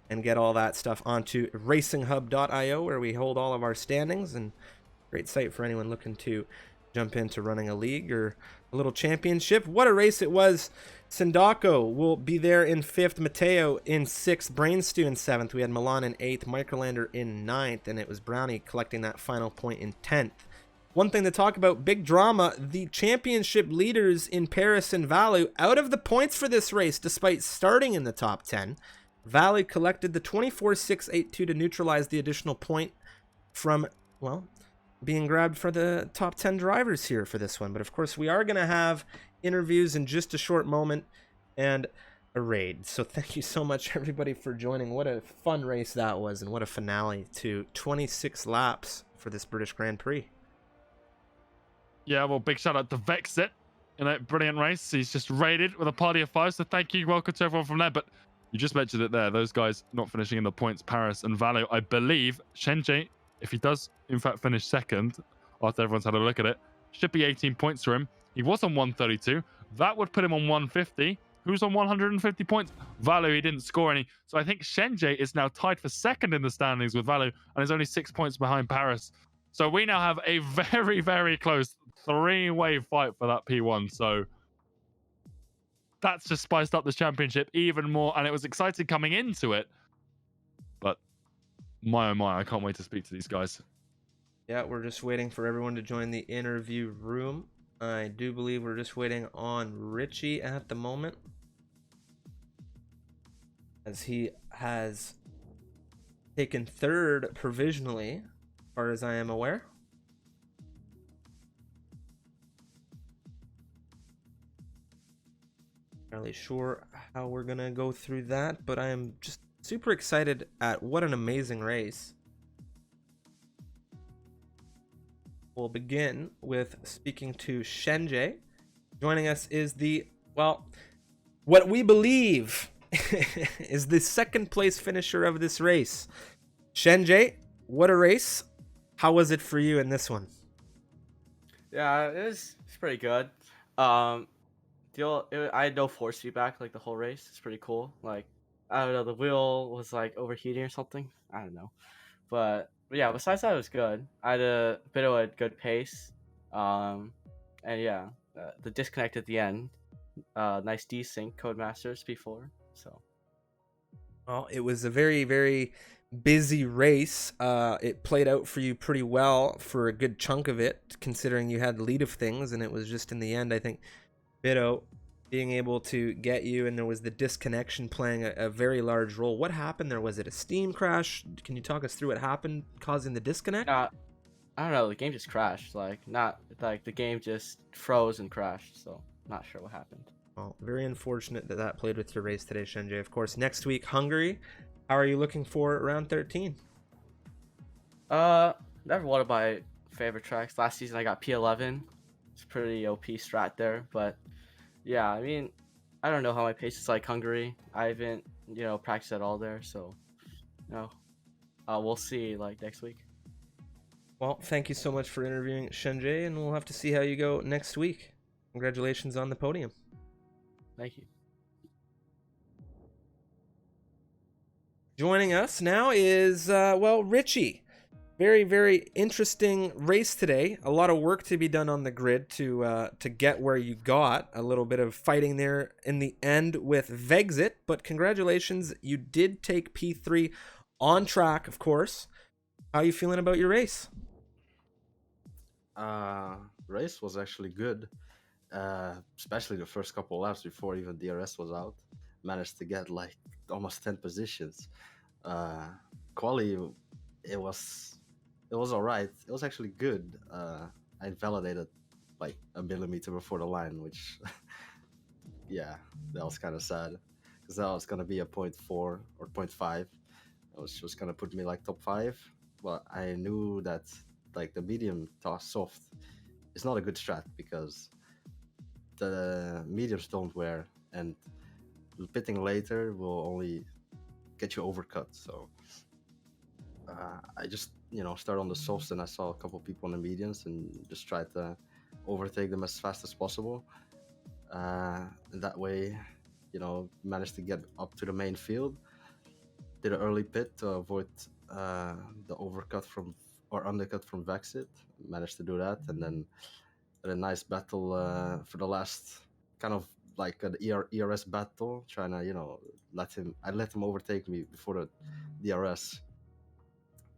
[SPEAKER 1] and get all that stuff onto racinghub.io, where we hold all of our standings, and great site for anyone looking to jump into running a league or a little championship. What a race it was. Sindako will be there in 5th, Mateo in 6th, Brainstew in 7th. We had Milan in 8th, Microlander in 9th, and it was Brownie collecting that final point in 10th. One thing to talk about, big drama, the championship leaders in Paris and Valu out of the points for this race despite starting in the top 10. Valley collected the 24.682 to neutralize the additional point from, well, being grabbed for the top 10 drivers here for this one. But of course, we are going to have interviews in just a short moment and a raid. So thank you so much, everybody, for joining. What a fun race that was, and what a finale to 26 laps for this British Grand Prix.
[SPEAKER 2] Yeah, well, big shout out to Vexit in that brilliant race. He's just raided with a party of 5. So thank you. Welcome to everyone from there. But you just mentioned it there. Those guys not finishing in the points, Paris and Valu. I believe Shenjie, if he does in fact finish 2nd after everyone's had a look at it, should be 18 points for him. He was on 132. That would put him on 150. Who's on 150 points? Valu, he didn't score any. So I think Shenjie is now tied for 2nd in the standings with Valu and is only 6 points behind Paris. So we now have a very, very close 3-way fight for that P1. So that's just spiced up this championship even more, and it was exciting coming into it. But my oh my, I can't wait to speak to these guys.
[SPEAKER 1] Yeah, we're just waiting for everyone to join the interview room. I do believe we're just waiting on Richie at the moment, as he has taken 3rd provisionally, as far as I am aware. Not really sure how we're gonna go through that, but I am just super excited at what an amazing race. We'll begin with speaking to Shenjie. Joining us is the, well, what we believe is the 2nd place finisher of this race. Shenjie, what a race. How was it for you in this one?
[SPEAKER 3] Yeah, it's pretty good. I had no force feedback like the whole race. It's pretty cool. Like, I don't know, the wheel was like overheating or something. I don't know. But yeah, besides that, it was good. I had a bit of a good pace. And yeah, the disconnect at the end. Nice desync, Codemasters P4. So.
[SPEAKER 1] Well, it was a very, very busy race. It played out for you pretty well for a good chunk of it, considering you had the lead of things, and it was just in the end, I think, Bito being able to get you, and there was the disconnection playing a very large role. What happened there? Was it a Steam crash? Can you talk us through what happened causing the disconnect?
[SPEAKER 3] I don't know. The game just crashed. Not like the game just froze and crashed. So not sure what happened.
[SPEAKER 1] Well, very unfortunate that that played with your race today, Shenjay. Of course, next week, Hungary. How are you looking for round 13?
[SPEAKER 3] Never one of my favorite tracks. Last season I got P11. It's pretty OP strat there, but yeah, I mean, I don't know how my pace is like Hungary. I haven't, practiced at all there, so we'll see like next week.
[SPEAKER 1] Well, thank you so much for interviewing Shenjay, and we'll have to see how you go next week. Congratulations on the podium.
[SPEAKER 3] Thank you.
[SPEAKER 1] Joining us now is, Richie. Very, very interesting race today. A lot of work to be done on the grid to get where you got. A little bit of fighting there in the end with Vexit, but congratulations, you did take P3 on track, of course. How are you feeling about your race?
[SPEAKER 4] Race was actually good, especially the first couple laps before even DRS was out. Managed to get like almost 10 positions. Quali, it was all right. It was actually good. I validated like a millimeter before the line, which yeah, that was kind of sad because that was gonna be a 0.4 or 0.5. It was just gonna put me like top 5. But I knew that like the medium toss soft is not a good strat because the mediums don't wear, and pitting later will only get you overcut. So I just start on the softs, and I saw a couple people on the mediums and just tried to overtake them as fast as possible. And that way, managed to get up to the main field. Did an early pit to avoid the overcut or undercut from Vexit. Managed to do that, and then had a nice battle for the last kind of like an ERS battle, trying to let him overtake me before the DRS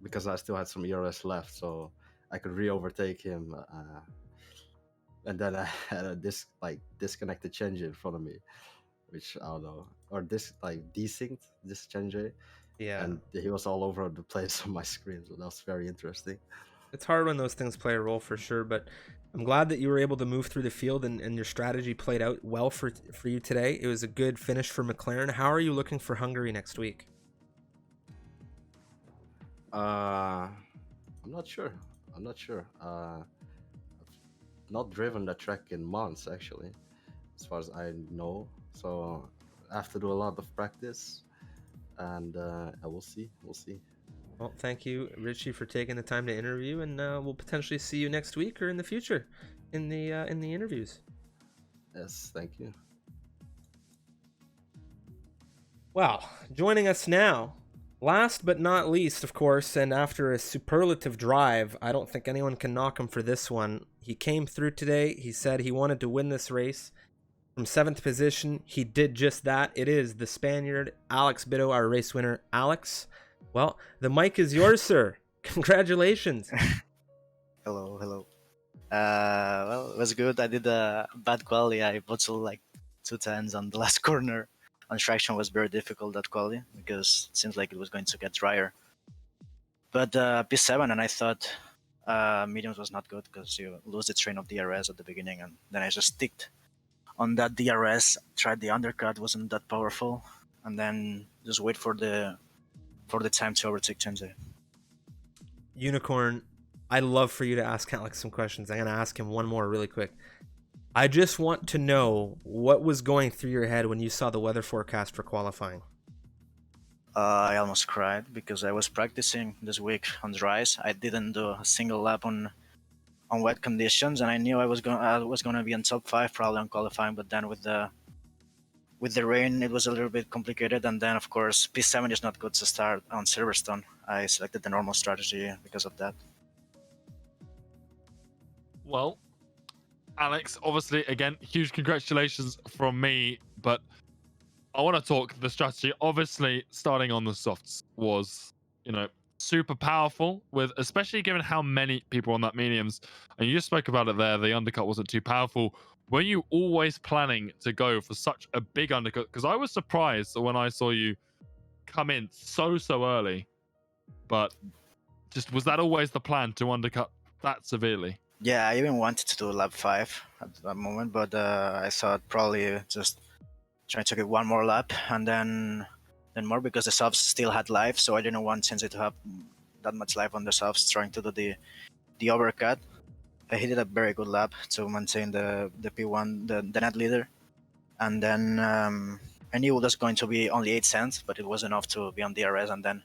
[SPEAKER 4] because I still had some ERS left, so I could re-overtake him. And then I had a disconnected change in front of me, which I don't know, or desynced this change.
[SPEAKER 1] Yeah.
[SPEAKER 4] And he was all over the place on my screen, so that was very interesting.
[SPEAKER 1] It's hard when those things play a role for sure, but I'm glad that you were able to move through the field and your strategy played out well for you today. It was a good finish for McLaren. How are you looking for Hungary next week?
[SPEAKER 4] I'm not sure. I've not driven that track in months, actually, as far as I know. So I have to do a lot of practice, and I will see.
[SPEAKER 1] Well, thank you, Richie, for taking the time to interview, and we'll potentially see you next week or in the future in the interviews.
[SPEAKER 4] Yes, thank you.
[SPEAKER 1] Well, joining us now, last but not least, of course, and after a superlative drive, I don't think anyone can knock him for this one. He came through today. He said he wanted to win this race. From 7th position, he did just that. It is the Spaniard, Alex Bitto, our race winner. Alex, well, the mic is yours, sir. Congratulations.
[SPEAKER 5] Hello. Well, it was good. I did a bad quali. I bottled like 2 times on the last corner. On traction was very difficult that quali because it seems like it was going to get drier. But P7, and I thought mediums was not good because you lose the train of DRS at the beginning, and then I just sticked on that DRS. Tried the undercut, wasn't that powerful, and then just wait for the time to overtake Chenze.
[SPEAKER 1] Unicorn, I'd love for you to ask Alex some questions. I'm going to ask him one more really quick. I just want to know what was going through your head when you saw the weather forecast for qualifying.
[SPEAKER 5] I almost cried because I was practicing this week on dries. I didn't do a single lap on wet conditions, and I knew I was going to be in top 5 probably on qualifying. But then with the rain, it was a little bit complicated. And then of course P7 is not good to start on Silverstone. I selected the normal strategy because of that.
[SPEAKER 2] Well, Alex, obviously, again, huge congratulations from me, but I want to talk the strategy. Obviously, starting on the softs was, super powerful, with especially given how many people on that mediums, and you just spoke about it there, the undercut wasn't too powerful. were you always planning to go for such a big undercut? Because I was surprised when I saw you come in so early, but just was that always the plan to undercut that severely?
[SPEAKER 5] Yeah, I even wanted to do lap 5 at that moment, but I thought probably just trying to get one more lap and then more, because the subs still had life, so I didn't want Sensei to have that much life on the subs trying to do the overcut. He did a very good lap to maintain the P1, the net leader, and then I knew it was going to be only 8 cents, but it was enough to be on DRS. And then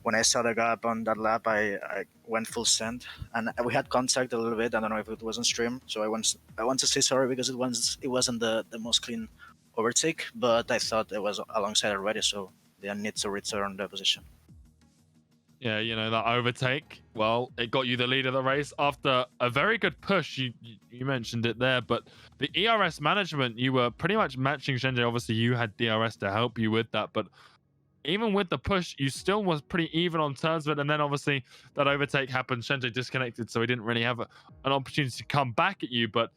[SPEAKER 5] when I saw the gap on that lap, I went full send, and we had contact a little bit. I don't know if it was on stream, so I want to say sorry because it wasn't the most clean overtake, but I thought it was alongside already, so they need to return the position.
[SPEAKER 2] Yeah, you know, that overtake, well, it got you the lead of the race after a very good push. You mentioned it there, but the ERS management, you were pretty much matching Shenji. Obviously, you had DRS to help you with that, but even with the push, you still was pretty even on turns of it. And then obviously that overtake happened. Shenji disconnected, so he didn't really have an opportunity to come back at you. But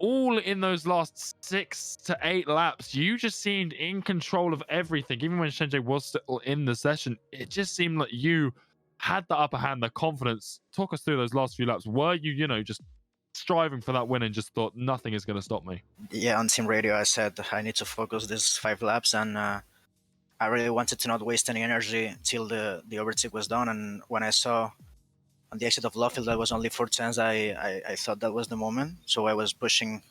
[SPEAKER 2] all in those last 6 to 8 laps, you just seemed in control of everything. Even when Shenji was still in the session, it just seemed like you had the upper hand, the confidence. Talk us through those last few laps. Were you, just striving for that win and just thought nothing is going to stop me?
[SPEAKER 5] Yeah, on team radio, I said I need to focus these 5 laps, and I really wanted to not waste any energy till the overtake was done. And when I saw on the exit of Lawfield that was only 4 tenths, I thought that was the moment. So I was pushing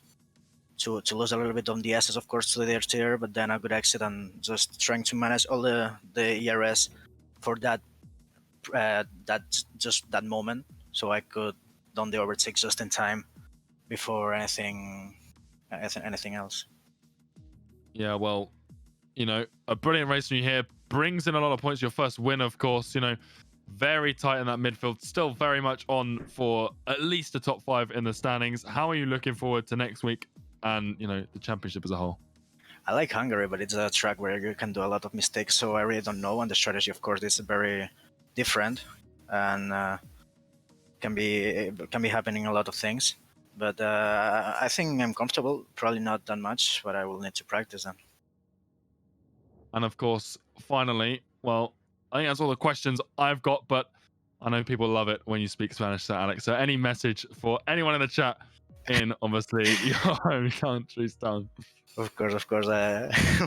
[SPEAKER 5] to lose a little bit on the S's, of course, to the RTR, but then a good exit and just trying to manage all the ERS for that moment, so I could done the overtake just in time before anything else.
[SPEAKER 2] Yeah, well, a brilliant race from you here, brings in a lot of points. Your first win, of course, very tight in that midfield, still very much on for at least a top 5 in the standings. How are you looking forward to next week and the championship as a whole?
[SPEAKER 5] I like Hungary, but it's a track where you can do a lot of mistakes, so I really don't know. And the strategy, of course, is very different, and can be happening a lot of things. But I think I'm comfortable. Probably not that much, but I will need to practice them.
[SPEAKER 2] And of course, finally, well, I think that's all the questions I've got, but I know people love it when you speak Spanish, Sir Alex. So any message for anyone in the chat in, obviously, your home country's tongue?
[SPEAKER 5] Of course.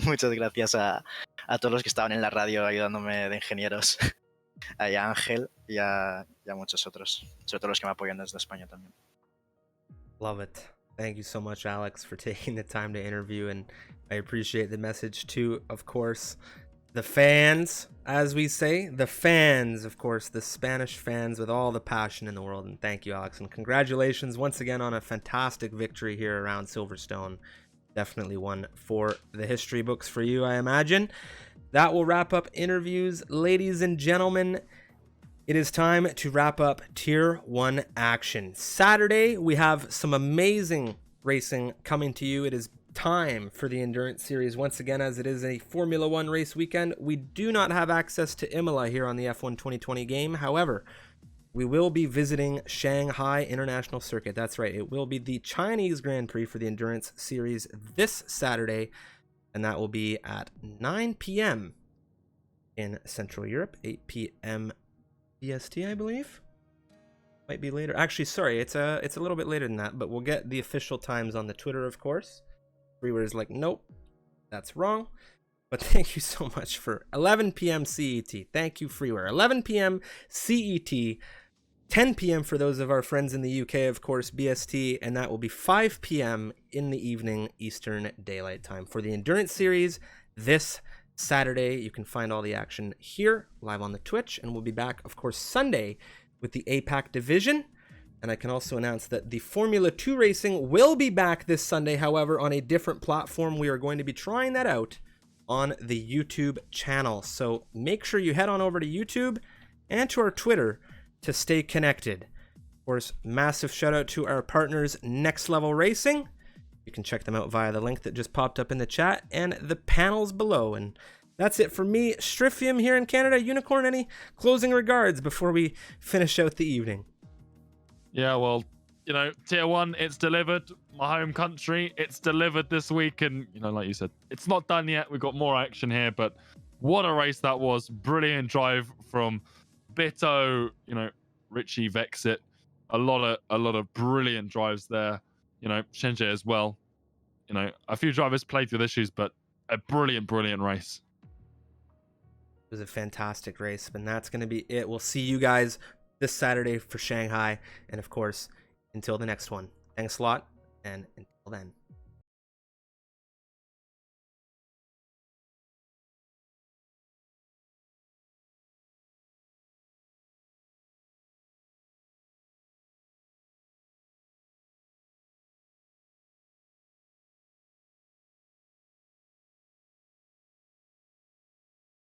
[SPEAKER 5] Muchas gracias a todos los que estaban en la radio ayudándome de ingenieros. A Ángel y a muchos otros. Sobre todo los que me apoyan desde España también.
[SPEAKER 1] Love it. Thank you so much, Alex, for taking the time to interview, and I appreciate the message too, of course. The fans, as we say, the fans, of course, the Spanish fans with all the passion in the world. And thank you, Alex. And congratulations once again on a fantastic victory here around Silverstone. Definitely one for the history books for you, I imagine. That will wrap up interviews. Ladies and gentlemen, it is time to wrap up Tier 1 action. Saturday, we have some amazing racing coming to you. It is time for the Endurance Series once again, as it is a Formula 1 race weekend. We do not have access to Imola here on the F1 2020 game. However, we will be visiting Shanghai International Circuit. That's right, it will be the Chinese Grand Prix for the Endurance Series this Saturday, and that will be at 9 p.m. in Central Europe, 8 p.m. EST, I believe. Might be later. Actually, sorry, it's a little bit later than that, but we'll get the official times on the Twitter, of course. Freeware is like, nope, that's wrong. But thank you so much for 11 p.m. CET. Thank you, Freeware. 11 p.m. CET, 10 p.m. for those of our friends in the UK, of course, BST, and that will be 5 p.m. in the evening Eastern Daylight Time for the Endurance Series this Saturday. You can find all the action here, live on the Twitch, and we'll be back, of course, Sunday with the APAC division. And I can also announce that the Formula 2 racing will be back this Sunday, however, on a different platform. We are going to be trying that out on the YouTube channel. So make sure you head on over to YouTube and to our Twitter to stay connected. Of course, massive shout out to our partners, Next Level Racing. You can check them out via the link that just popped up in the chat and the panels below. And that's it for me, Striffium here in Canada. Unicorn, any closing regards before we finish out the evening?
[SPEAKER 2] Yeah, well, you know, tier 1, it's delivered. My home country, it's delivered this week. And, you know, like you said, it's not done yet. We've got more action here, but what a race that was. Brilliant drive from Bitto, you know, Richie Vexit. A lot of brilliant drives there. You know, Shenji as well. You know, a few drivers played with issues, but a brilliant race.
[SPEAKER 1] It was a fantastic race, and that's going to be it. We'll see you guys this Saturday for Shanghai, and of course, until the next one. Thanks a lot, and until then.